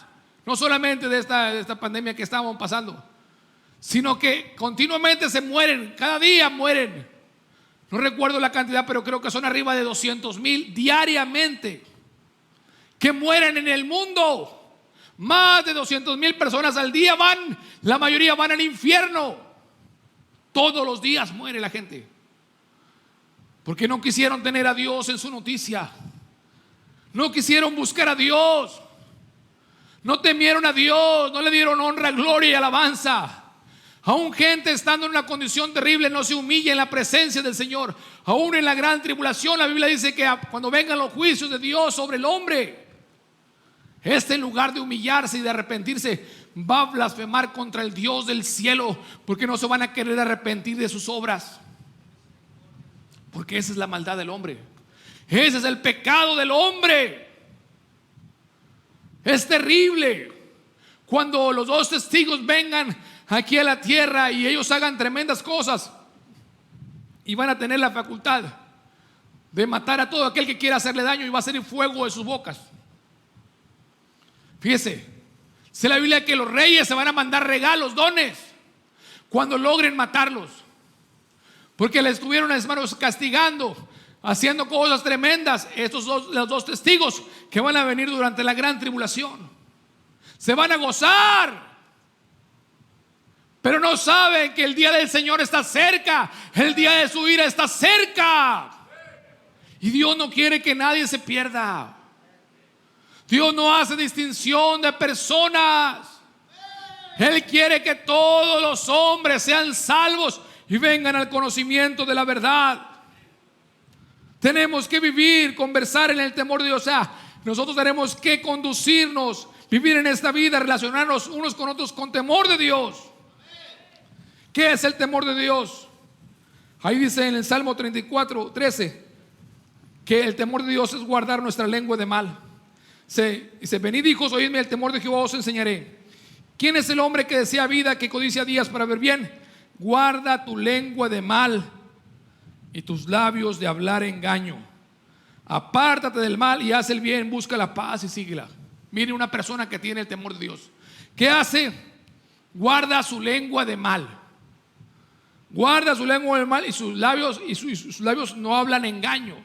no solamente de esta pandemia que estamos pasando, sino que continuamente se mueren, cada día mueren. No recuerdo la cantidad, pero creo que son arriba de 200,000 diariamente que mueren en el mundo. Más de 200,000 personas al día van, la mayoría van al infierno. Todos los días muere la gente, porque no quisieron tener a Dios en su noticia, no quisieron buscar a Dios, no temieron a Dios, no le dieron honra, gloria y alabanza. Aún gente estando en una condición terrible no se humilla en la presencia del Señor. Aún en la gran tribulación, la Biblia dice que cuando vengan los juicios de Dios sobre el hombre, en lugar de humillarse y de arrepentirse, va a blasfemar contra el Dios del cielo, porque no se van a querer arrepentir de sus obras. Porque esa es la maldad del hombre, ese es el pecado del hombre. Es terrible cuando los dos testigos vengan aquí a la tierra y ellos hagan tremendas cosas y van a tener la facultad de matar a todo aquel que quiera hacerle daño, y va a salir fuego de sus bocas. Fíjese, dice la Biblia que los reyes se van a mandar regalos, dones, cuando logren matarlos, porque le estuvieron, hermanos, castigando, haciendo cosas tremendas. Los dos testigos que van a venir durante la gran tribulación se van a gozar, pero no saben que el día del Señor está cerca, el día de su ira está cerca, y Dios no quiere que nadie se pierda. Dios no hace distinción de personas. Él quiere que todos los hombres sean salvos y vengan al conocimiento de la verdad. Tenemos que vivir, conversar en el temor de Dios. O sea, nosotros tenemos que conducirnos, vivir en esta vida, relacionarnos unos con otros con temor de Dios. ¿Qué es el temor de Dios? Ahí dice en el Salmo 34:13 que el temor de Dios es guardar nuestra lengua de mal. Dice: venid, hijos, oídme, el temor de Jehová os enseñaré. ¿Quién es el hombre que desea vida, que codicia días para ver bien? Guarda tu lengua de mal y tus labios de hablar engaño. Apártate del mal y haz el bien, busca la paz y síguela. Mire, una persona que tiene el temor de Dios, ¿qué hace? Guarda su lengua de mal. Guarda su lengua de mal y sus labios no hablan engaño.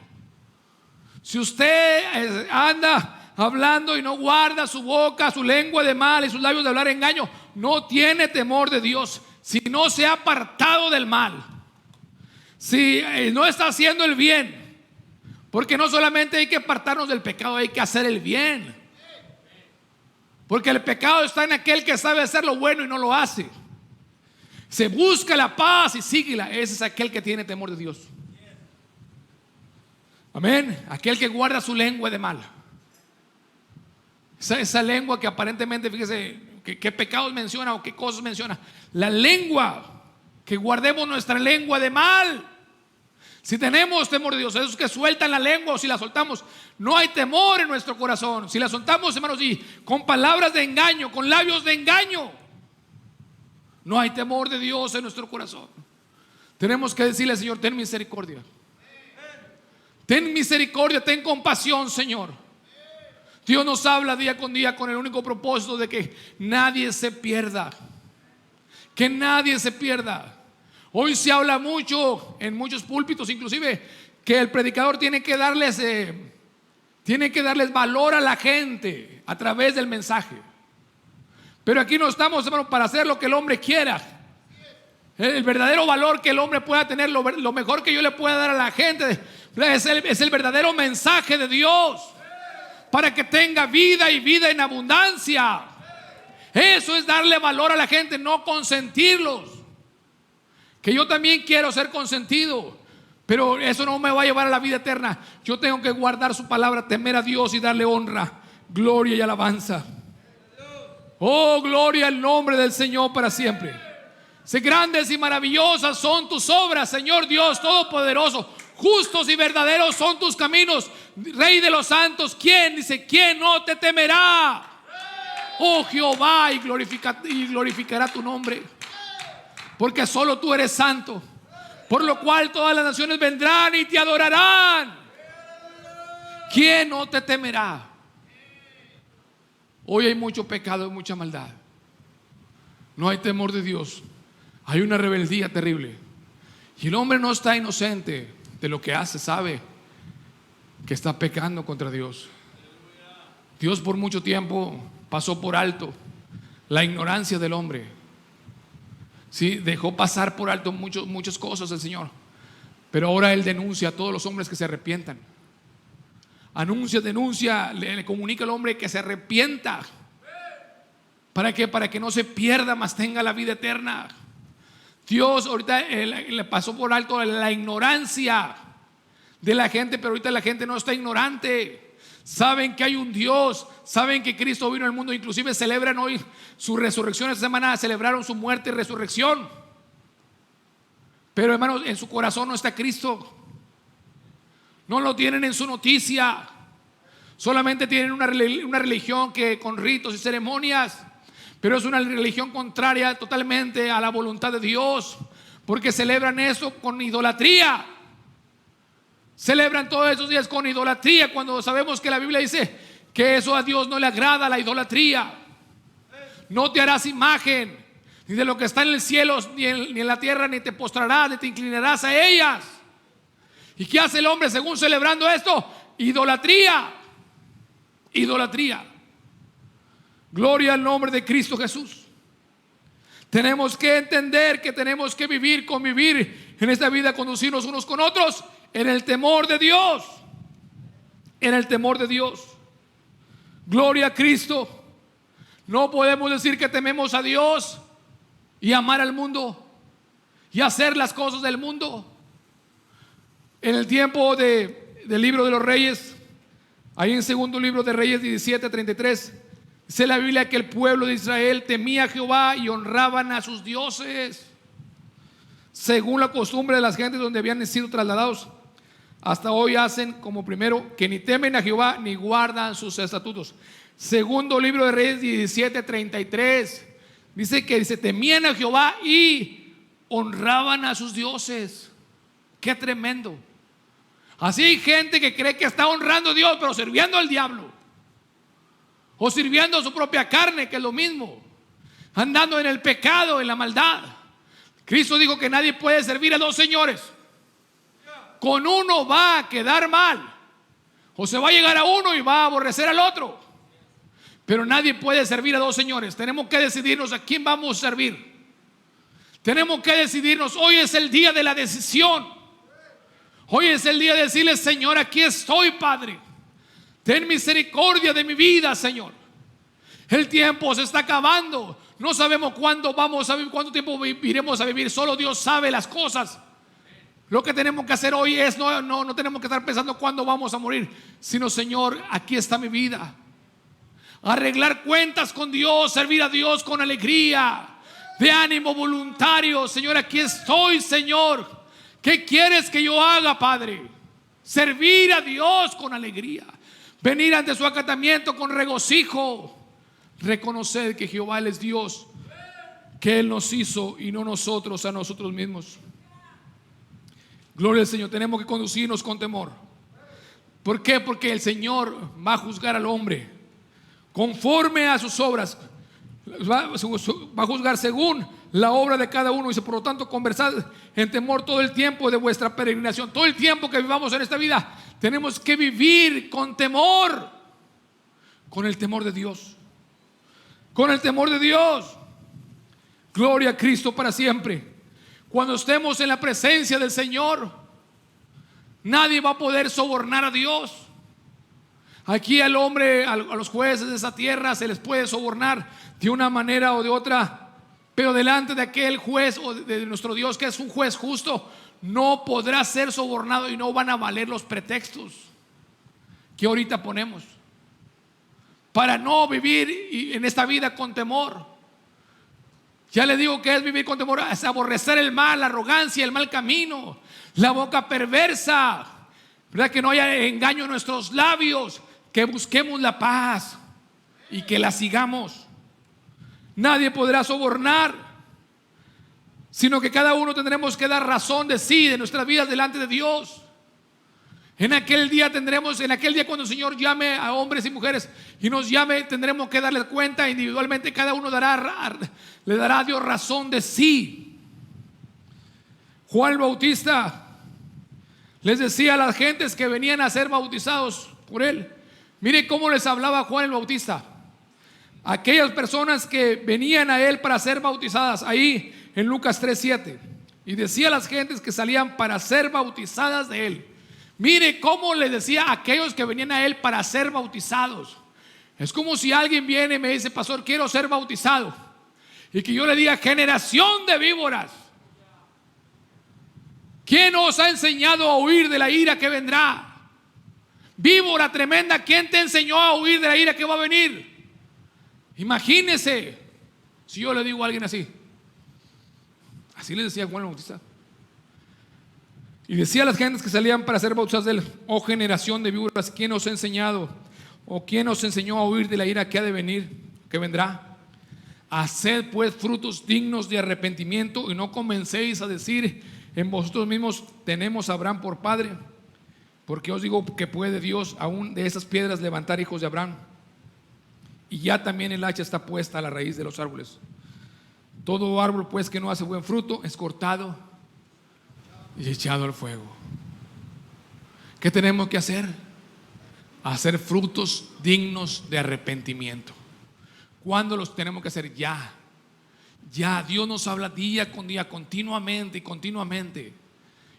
Si usted anda hablando y no guarda su boca, su lengua de mal y sus labios de hablar engaño, no tiene temor de Dios. Si no se ha apartado del mal, si no está haciendo el bien, porque no solamente hay que apartarnos del pecado, hay que hacer el bien, porque el pecado está en aquel que sabe hacer lo bueno y no lo hace. Se busca la paz y síguela. Ese es aquel que tiene temor de Dios. Amén. Aquel que guarda su lengua de mal. Esa lengua que aparentemente, fíjese, qué pecados menciona o qué cosas menciona. La lengua, que guardemos nuestra lengua de mal. Si tenemos temor de Dios, esos que sueltan la lengua, o si la soltamos, no hay temor en nuestro corazón. Si la soltamos, hermanos, y con palabras de engaño, con labios de engaño, no hay temor de Dios en nuestro corazón. Tenemos que decirle al Señor: ten misericordia. Ten misericordia, ten compasión, Señor. Dios nos habla día con día con el único propósito de que nadie se pierda. Que nadie se pierda. Hoy se habla mucho en muchos púlpitos, inclusive, que el predicador tiene que darles valor a la gente a través del mensaje. Pero aquí no estamos, hermano, para hacer lo que el hombre quiera. El verdadero valor que el hombre pueda tener, lo mejor que yo le pueda dar a la gente, es el verdadero mensaje de Dios. para que tenga vida y vida en abundancia. Eso es darle valor a la gente, no consentirlos. Que yo también quiero ser consentido, pero eso no me va a llevar a la vida eterna. Yo tengo que guardar su palabra, temer a Dios y darle honra, gloria y alabanza. Oh, gloria al nombre del Señor para siempre. Sé grandes y maravillosas son tus obras, Señor Dios Todopoderoso. Justos y verdaderos son tus caminos, Rey de los santos. ¿Quién? Dice, ¿quién no te temerá? Oh Jehová, y glorificará tu nombre, porque solo tú eres santo. Por lo cual todas las naciones vendrán y te adorarán. ¿Quién no te temerá? Hoy hay mucho pecado y mucha maldad. No hay temor de Dios. Hay una rebeldía terrible. Y el hombre no está inocente de lo que hace. Sabe que está pecando contra Dios. Dios por mucho tiempo pasó por alto la ignorancia del hombre. Sí, dejó pasar por alto muchas cosas el Señor. Pero ahora Él denuncia a todos los hombres que se arrepientan. Denuncia, le comunica al hombre que se arrepienta. ¿Para qué? Para que no se pierda, mas tenga la vida eterna. Dios ahorita le pasó por alto la ignorancia de la gente, pero ahorita la gente no está ignorante. Saben que hay un Dios, saben que Cristo vino al mundo. Inclusive celebran hoy su resurrección. Esta semana celebraron su muerte y resurrección. Pero hermanos, en su corazón no está Cristo. No lo tienen en su noticia. Solamente tienen una religión que con ritos y ceremonias, pero es una religión contraria totalmente a la voluntad de Dios, porque celebran eso con idolatría. Celebran todos esos días con idolatría, cuando sabemos que la Biblia dice que eso a Dios no le agrada, la idolatría. No te harás imagen ni de lo que está en el cielo, ni en la tierra, ni te postrarás, ni te inclinarás a ellas. ¿Y qué hace el hombre según celebrando esto? Idolatría. Idolatría. Gloria al nombre de Cristo Jesús. Tenemos que entender que tenemos que convivir en esta vida, conducirnos unos con otros en el temor de Dios. En el temor de Dios. Gloria a Cristo. No podemos decir que tememos a Dios y amar al mundo y hacer las cosas del mundo. En el tiempo del libro de los Reyes, ahí en segundo libro de Reyes 17:33, dice la Biblia que el pueblo de Israel temía a Jehová y honraban a sus dioses, según la costumbre de las gentes donde habían sido trasladados. Hasta hoy hacen como primero, que ni temen a Jehová ni guardan sus estatutos. Segundo libro de Reyes 17:33, dice que temían a Jehová y honraban a sus dioses. Qué tremendo. Así hay gente que cree que está honrando a Dios, pero sirviendo al diablo, o sirviendo a su propia carne, que es lo mismo, andando en el pecado, en la maldad. Cristo dijo que nadie puede servir a dos señores. Con uno va a quedar mal, o se va a llegar a uno y va a aborrecer al otro. Pero nadie puede servir a dos señores. Tenemos que decidirnos a quién vamos a servir. Tenemos que decidirnos. Hoy es el día de la decisión. Hoy es el día de decirle: Señor, aquí estoy, Padre. Ten misericordia de mi vida, Señor. El tiempo se está acabando. No sabemos cuándo vamos a vivir, cuánto tiempo iremos a vivir. Solo Dios sabe las cosas. Lo que tenemos que hacer hoy es no tenemos que estar pensando cuándo vamos a morir, sino: Señor, aquí está mi vida. Arreglar cuentas con Dios, servir a Dios con alegría, de ánimo voluntario. Señor, aquí estoy, Señor. ¿Qué quieres que yo haga, Padre? Servir a Dios con alegría, venir ante su acatamiento con regocijo, reconocer que Jehová Él es Dios, que Él nos hizo y no nosotros a nosotros mismos. Gloria al Señor. Tenemos que conducirnos con temor. ¿Por qué? Porque el Señor va a juzgar al hombre conforme a sus obras. Va a juzgar según la obra de cada uno. Dice: por lo tanto, conversad en temor todo el tiempo de vuestra peregrinación. Todo el tiempo que vivamos en esta vida, tenemos que vivir con temor, con el temor de Dios, con el temor de Dios. Gloria a Cristo para siempre. Cuando estemos en la presencia del Señor, nadie va a poder sobornar a Dios. Aquí al hombre, a los jueces de esa tierra se les puede sobornar de una manera o de otra, pero delante de aquel juez o de nuestro Dios, que es un juez justo, no podrá ser sobornado y no van a valer los pretextos que ahorita ponemos para no vivir en esta vida con temor. Ya le digo que es vivir con temor, es aborrecer el mal, la arrogancia, el mal camino, la boca perversa, ¿verdad? Que no haya engaño en nuestros labios, que busquemos la paz y que la sigamos. Nadie podrá sobornar, sino que cada uno tendremos que dar razón de sí, de nuestras vidas delante de Dios. En aquel día cuando el Señor llame a hombres y mujeres y nos llame, tendremos que darle cuenta individualmente. Cada uno le dará a Dios razón de sí. Juan el Bautista les decía a las gentes que venían a ser bautizados por él. Mire cómo les hablaba Juan el Bautista. Aquellas personas que venían a él para ser bautizadas, ahí en Lucas 3:7, y decía a las gentes que salían para ser bautizadas de él. Mire cómo le decía a aquellos que venían a él para ser bautizados. Es como si alguien viene y me dice: pastor, quiero ser bautizado, y que yo le diga: generación de víboras, ¿quién os ha enseñado a huir de la ira que vendrá? Víbora tremenda, ¿quién te enseñó a huir de la ira que va a venir? Imagínese si yo le digo a alguien así. Así le decía Juan el Bautista. Y decía a las gentes que salían para ser bautizadas de él: oh generación de víboras, ¿quién os ha enseñado o quién os enseñó a huir de la ira que ha de venir, que vendrá? Haced pues frutos dignos de arrepentimiento, y no comencéis a decir en vosotros mismos: tenemos a Abraham por padre. Porque os digo que puede Dios aún de esas piedras levantar hijos de Abraham. Y ya también el hacha está puesta a la raíz de los árboles. Todo árbol pues que no hace buen fruto es cortado y echado al fuego. ¿Qué tenemos que hacer? Hacer frutos dignos de arrepentimiento. ¿Cuándo los tenemos que hacer? Ya. Dios nos habla día con día, continuamente y continuamente.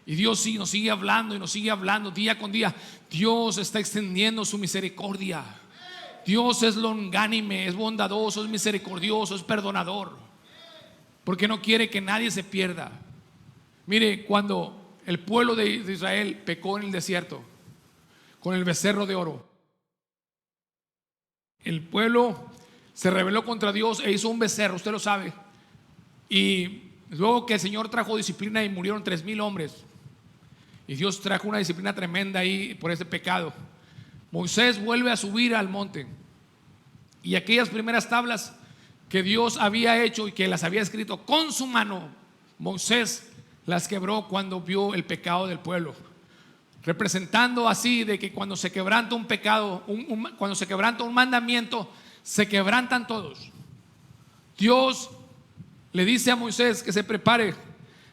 Y Dios sí nos sigue hablando y nos sigue hablando día con día. Dios está extendiendo su misericordia. Dios es longánime, es bondadoso, es misericordioso, es perdonador, porque no quiere que nadie se pierda. Mire, cuando el pueblo de Israel pecó en el desierto con el becerro de oro, el pueblo se rebeló contra Dios e hizo un becerro, usted lo sabe. Y luego que el Señor trajo disciplina y murieron 3,000 hombres, y Dios trajo una disciplina tremenda ahí por ese pecado, Moisés vuelve a subir al monte, y aquellas primeras tablas que Dios había hecho y que las había escrito con su mano, Moisés las quebró cuando vio el pecado del pueblo, representando así de que cuando se quebranta un pecado, cuando se quebranta un mandamiento, se quebrantan todos. Dios le dice a Moisés que se prepare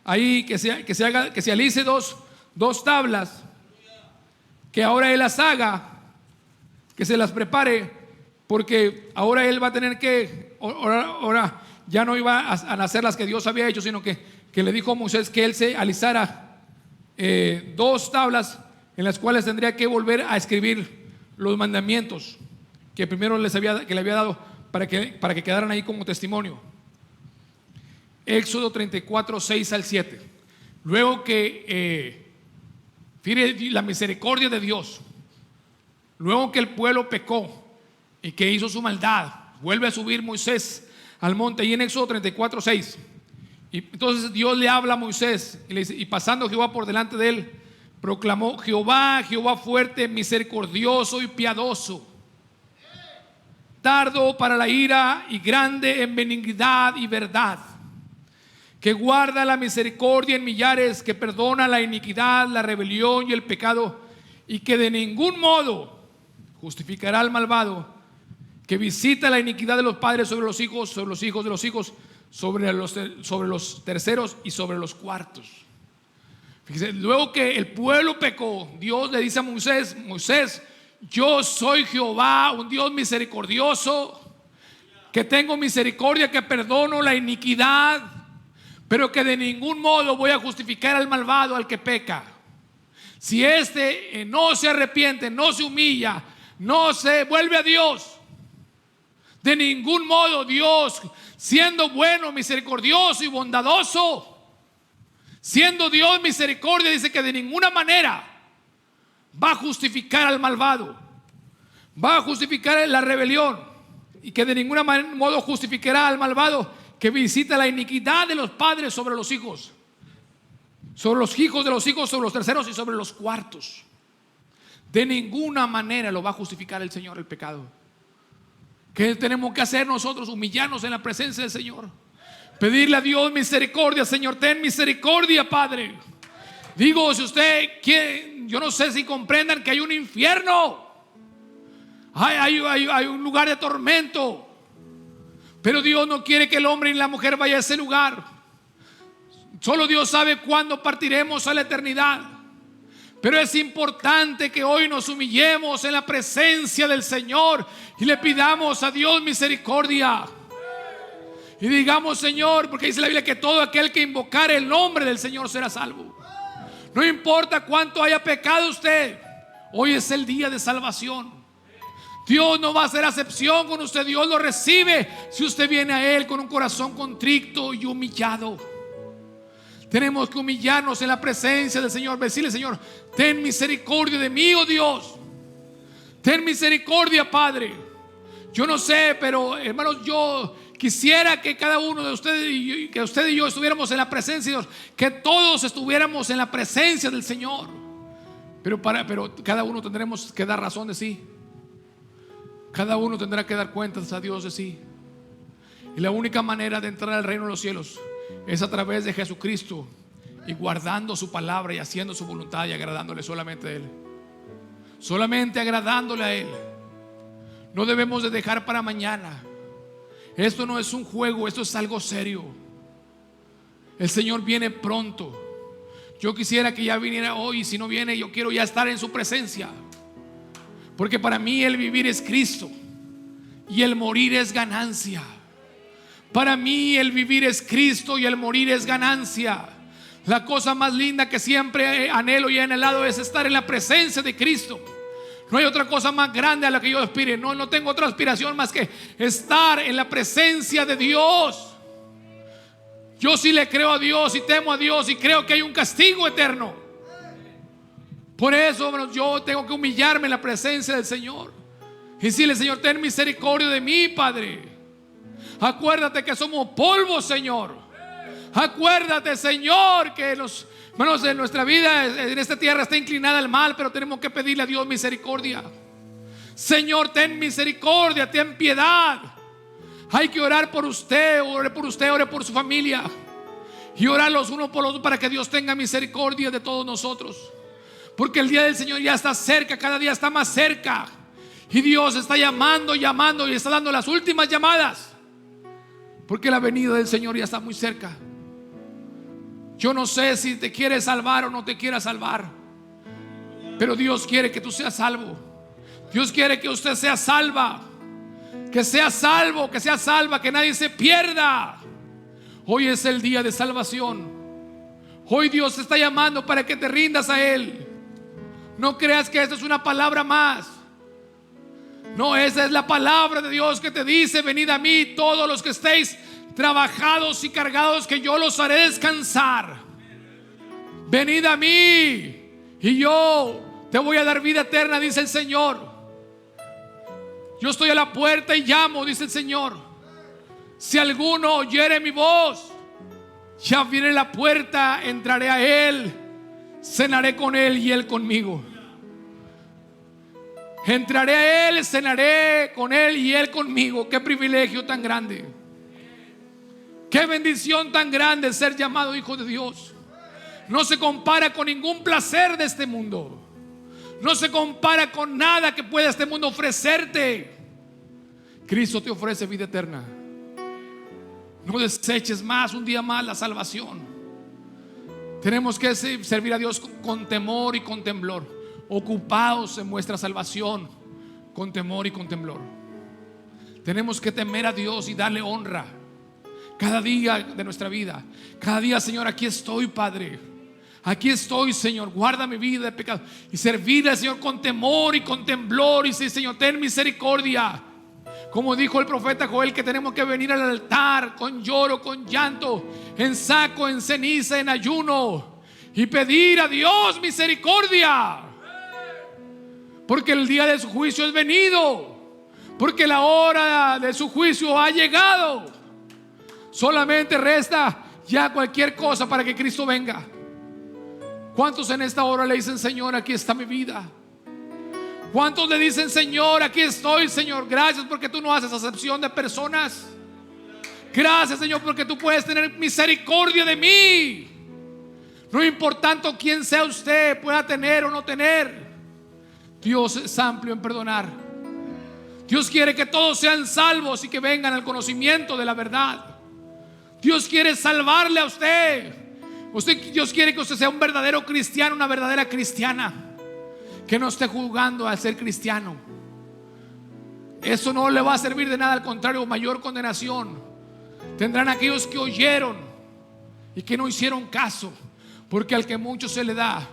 ahí, que se alice dos tablas, que ahora él las haga, que se las prepare, porque ahora él va a tener que, ahora ya no iba a nacer las que Dios había hecho, sino que le dijo a Moisés que él se alisara 2 tablas en las cuales tendría que volver a escribir los mandamientos que primero le había dado para que quedaran ahí como testimonio. Éxodo 34, 6 al 7. Luego que fíjate la misericordia de Dios, luego que el pueblo pecó y que hizo su maldad, vuelve a subir Moisés al monte, y en Éxodo 34, 6. Y entonces Dios le habla a Moisés y le dice: y pasando Jehová por delante de él, proclamó: Jehová fuerte, misericordioso y piadoso, tardo para la ira y grande en benignidad y verdad, que guarda la misericordia en millares, que perdona la iniquidad, la rebelión y el pecado, y que de ningún modo justificará al malvado, que visita la iniquidad de los padres sobre los hijos de los hijos, sobre los terceros y sobre los cuartos. Fíjese, luego que el pueblo pecó, Dios le dice a Moisés: Moisés, yo soy Jehová, un Dios misericordioso, que tengo misericordia, que perdono la iniquidad, pero que de ningún modo voy a justificar al malvado, al que peca. Si no se arrepiente, no se humilla, no se vuelve a Dios. De ningún modo. Dios, siendo bueno, misericordioso y bondadoso, siendo Dios misericordia, dice que de ninguna manera va a justificar al malvado, va a justificar la rebelión, y que de ningún modo justificará al malvado que visita la iniquidad de los padres sobre los hijos, sobre los hijos de los hijos, sobre los terceros y sobre los cuartos. De ninguna manera lo va a justificar el Señor el pecado. ¿Qué tenemos que hacer nosotros? Humillarnos en la presencia del Señor, pedirle a Dios misericordia. Señor, ten misericordia, Padre. Digo, si usted quiere, yo no sé si comprendan que hay un infierno, hay un lugar de tormento, pero Dios no quiere que el hombre y la mujer vayan a ese lugar. Solo Dios sabe cuándo partiremos a la eternidad. Pero es importante que hoy nos humillemos en la presencia del Señor y le pidamos a Dios misericordia. Y digamos, Señor, porque dice la Biblia que todo aquel que invocare el nombre del Señor será salvo. No importa cuánto haya pecado usted, hoy es el día de salvación. Dios no va a hacer acepción con usted. Dios lo recibe si usted viene a Él con un corazón contrito y humillado. Tenemos que humillarnos en la presencia del Señor, decirle: Señor, ten misericordia de mí, oh Dios. Ten misericordia, Padre. Yo no sé, pero hermanos, yo quisiera que cada uno de ustedes, que usted y yo estuviéramos en la presencia de Dios, que todos estuviéramos en la presencia del Señor. Pero cada uno tendremos que dar razón de sí. Cada uno tendrá que dar cuentas a Dios de sí. Y la única manera de entrar al reino de los cielos es a través de Jesucristo, y guardando su palabra y haciendo su voluntad y agradándole solamente a Él. Solamente agradándole a Él. No debemos de dejar para mañana. Esto no es un juego, esto es algo serio. El Señor viene pronto. Yo quisiera que ya viniera hoy. Si no viene, yo quiero ya estar en su presencia, porque para mí el vivir es Cristo y el morir es ganancia. Para mí el vivir es Cristo y el morir es ganancia. La cosa más linda que siempre anhelo y he anhelado es estar en la presencia de Cristo. No hay otra cosa más grande a la que yo aspire. No tengo otra aspiración más que estar en la presencia de Dios. Yo sí le creo a Dios y temo a Dios y creo que hay un castigo eterno. Por eso, yo tengo que humillarme en la presencia del Señor y decirle: Señor, ten misericordia de mí, Padre. Acuérdate que somos polvo, Señor. Acuérdate, Señor, que los hermanos de nuestra vida en esta tierra está inclinada al mal, pero tenemos que pedirle a Dios misericordia. Señor, ten misericordia, ten piedad. Hay que orar por usted, ore por su familia, y orar los unos por los otros para que Dios tenga misericordia de todos nosotros. Porque el día del Señor ya está cerca, cada día está más cerca. Y Dios está llamando y está dando las últimas llamadas, porque la venida del Señor ya está muy cerca. Yo no sé si te quiere salvar o no te quiera salvar, pero Dios quiere que tú seas salvo. Dios quiere que usted sea salva, que sea salvo, que sea salva, que nadie se pierda. Hoy es el día de salvación. Hoy Dios te está llamando para que te rindas a Él. No creas que esta es una palabra más. No, esa es la palabra de Dios que te dice: venid a mí todos los que estéis trabajados y cargados, que yo los haré descansar. Venid a mí y yo te voy a dar vida eterna, dice el Señor. Yo estoy a la puerta y llamo, dice el Señor. Si alguno oyere mi voz y abriere la puerta, entraré a él, cenaré con él y él conmigo. Entraré a Él, cenaré con Él y Él conmigo. Qué privilegio tan grande. Qué bendición tan grande ser llamado hijo de Dios. No se compara con ningún placer de este mundo. No se compara con nada que pueda este mundo ofrecerte. Cristo te ofrece vida eterna. No deseches más, un día más, la salvación. Tenemos que servir a Dios con temor y con temblor, ocupados en nuestra salvación con temor y con temblor. Tenemos que temer a Dios y darle honra cada día de nuestra vida. Cada día: Señor, aquí estoy, Padre. Aquí estoy, Señor, guarda mi vida de pecado. Y servirle al Señor con temor y con temblor. Y decir: Señor, ten misericordia. Como dijo el profeta Joel, que tenemos que venir al altar con lloro, con llanto, en saco, en ceniza, en ayuno, y pedir a Dios misericordia. Porque el día de su juicio es venido. Porque la hora de su juicio ha llegado. Solamente resta ya cualquier cosa para que Cristo venga. ¿Cuántos en esta hora le dicen: Señor, aquí está mi vida? ¿Cuántos le dicen: Señor, aquí estoy, Señor? Gracias porque tú no haces acepción de personas. Gracias, Señor, porque tú puedes tener misericordia de mí. No importando quién sea usted, pueda tener o no tener, Dios es amplio en perdonar. Dios quiere que todos sean salvos y que vengan al conocimiento de la verdad. Dios quiere salvarle a usted. Dios quiere que usted sea un verdadero cristiano, una verdadera cristiana, que no esté juzgando al ser cristiano. Eso no le va a servir de nada, al contrario, mayor condenación tendrán aquellos que oyeron y que no hicieron caso. Porque al que mucho se le da,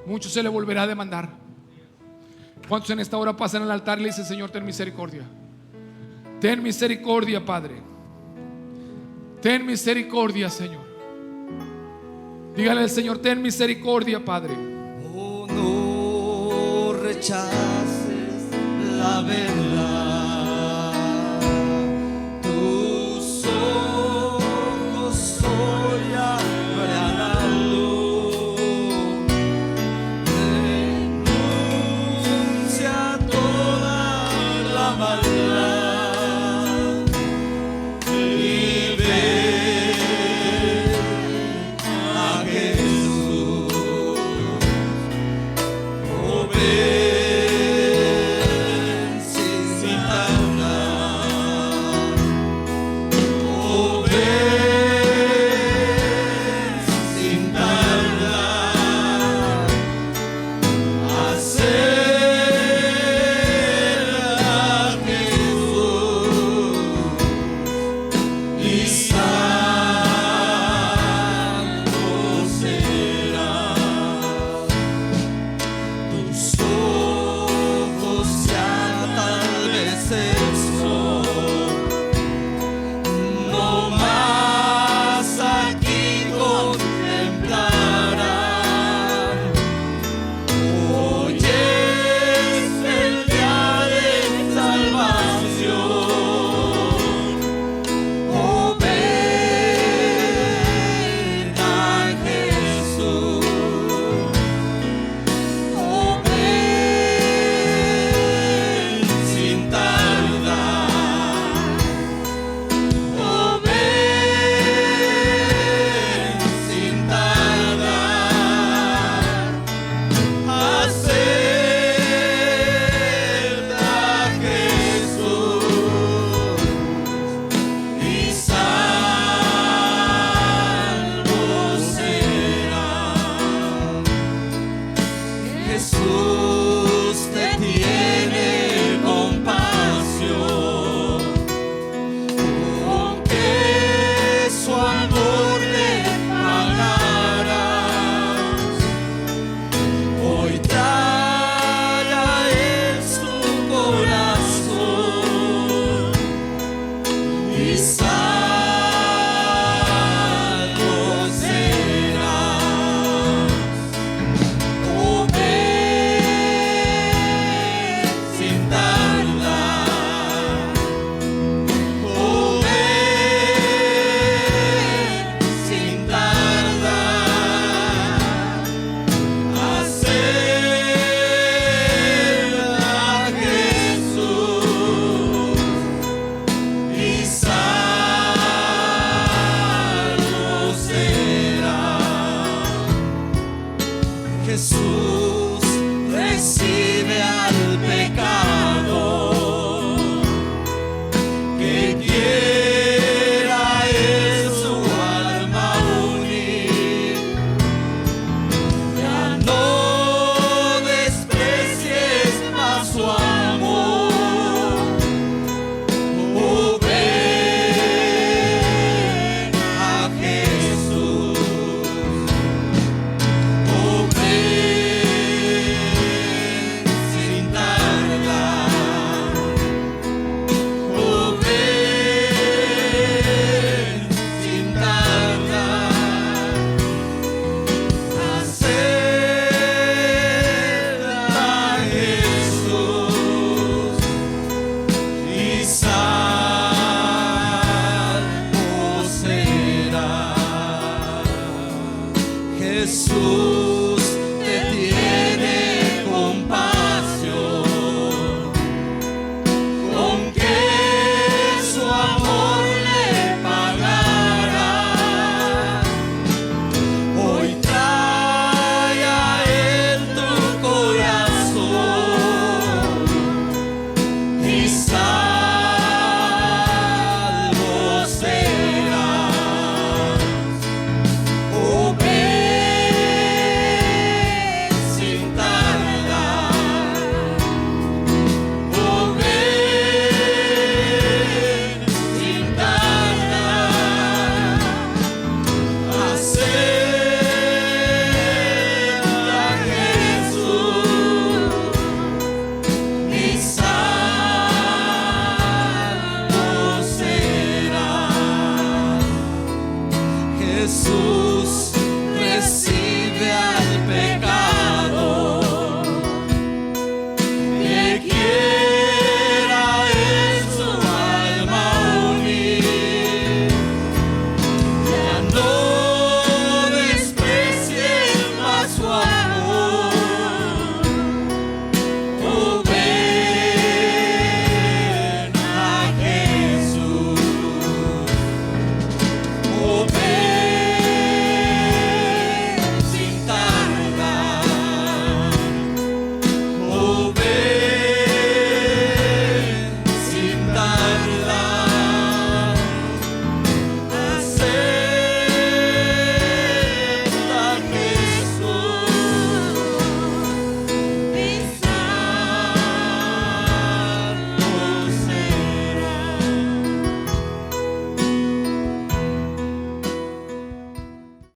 mucho se le volverá a demandar. ¿Cuántos en esta hora pasan al altar y le dicen: Señor, ten misericordia? Ten misericordia, Padre. Ten misericordia, Señor. Dígale al Señor: ten misericordia, Padre. Oh, no rechaces la verdad. Tus ojos hoy abran la luz. Denuncia toda la maldad.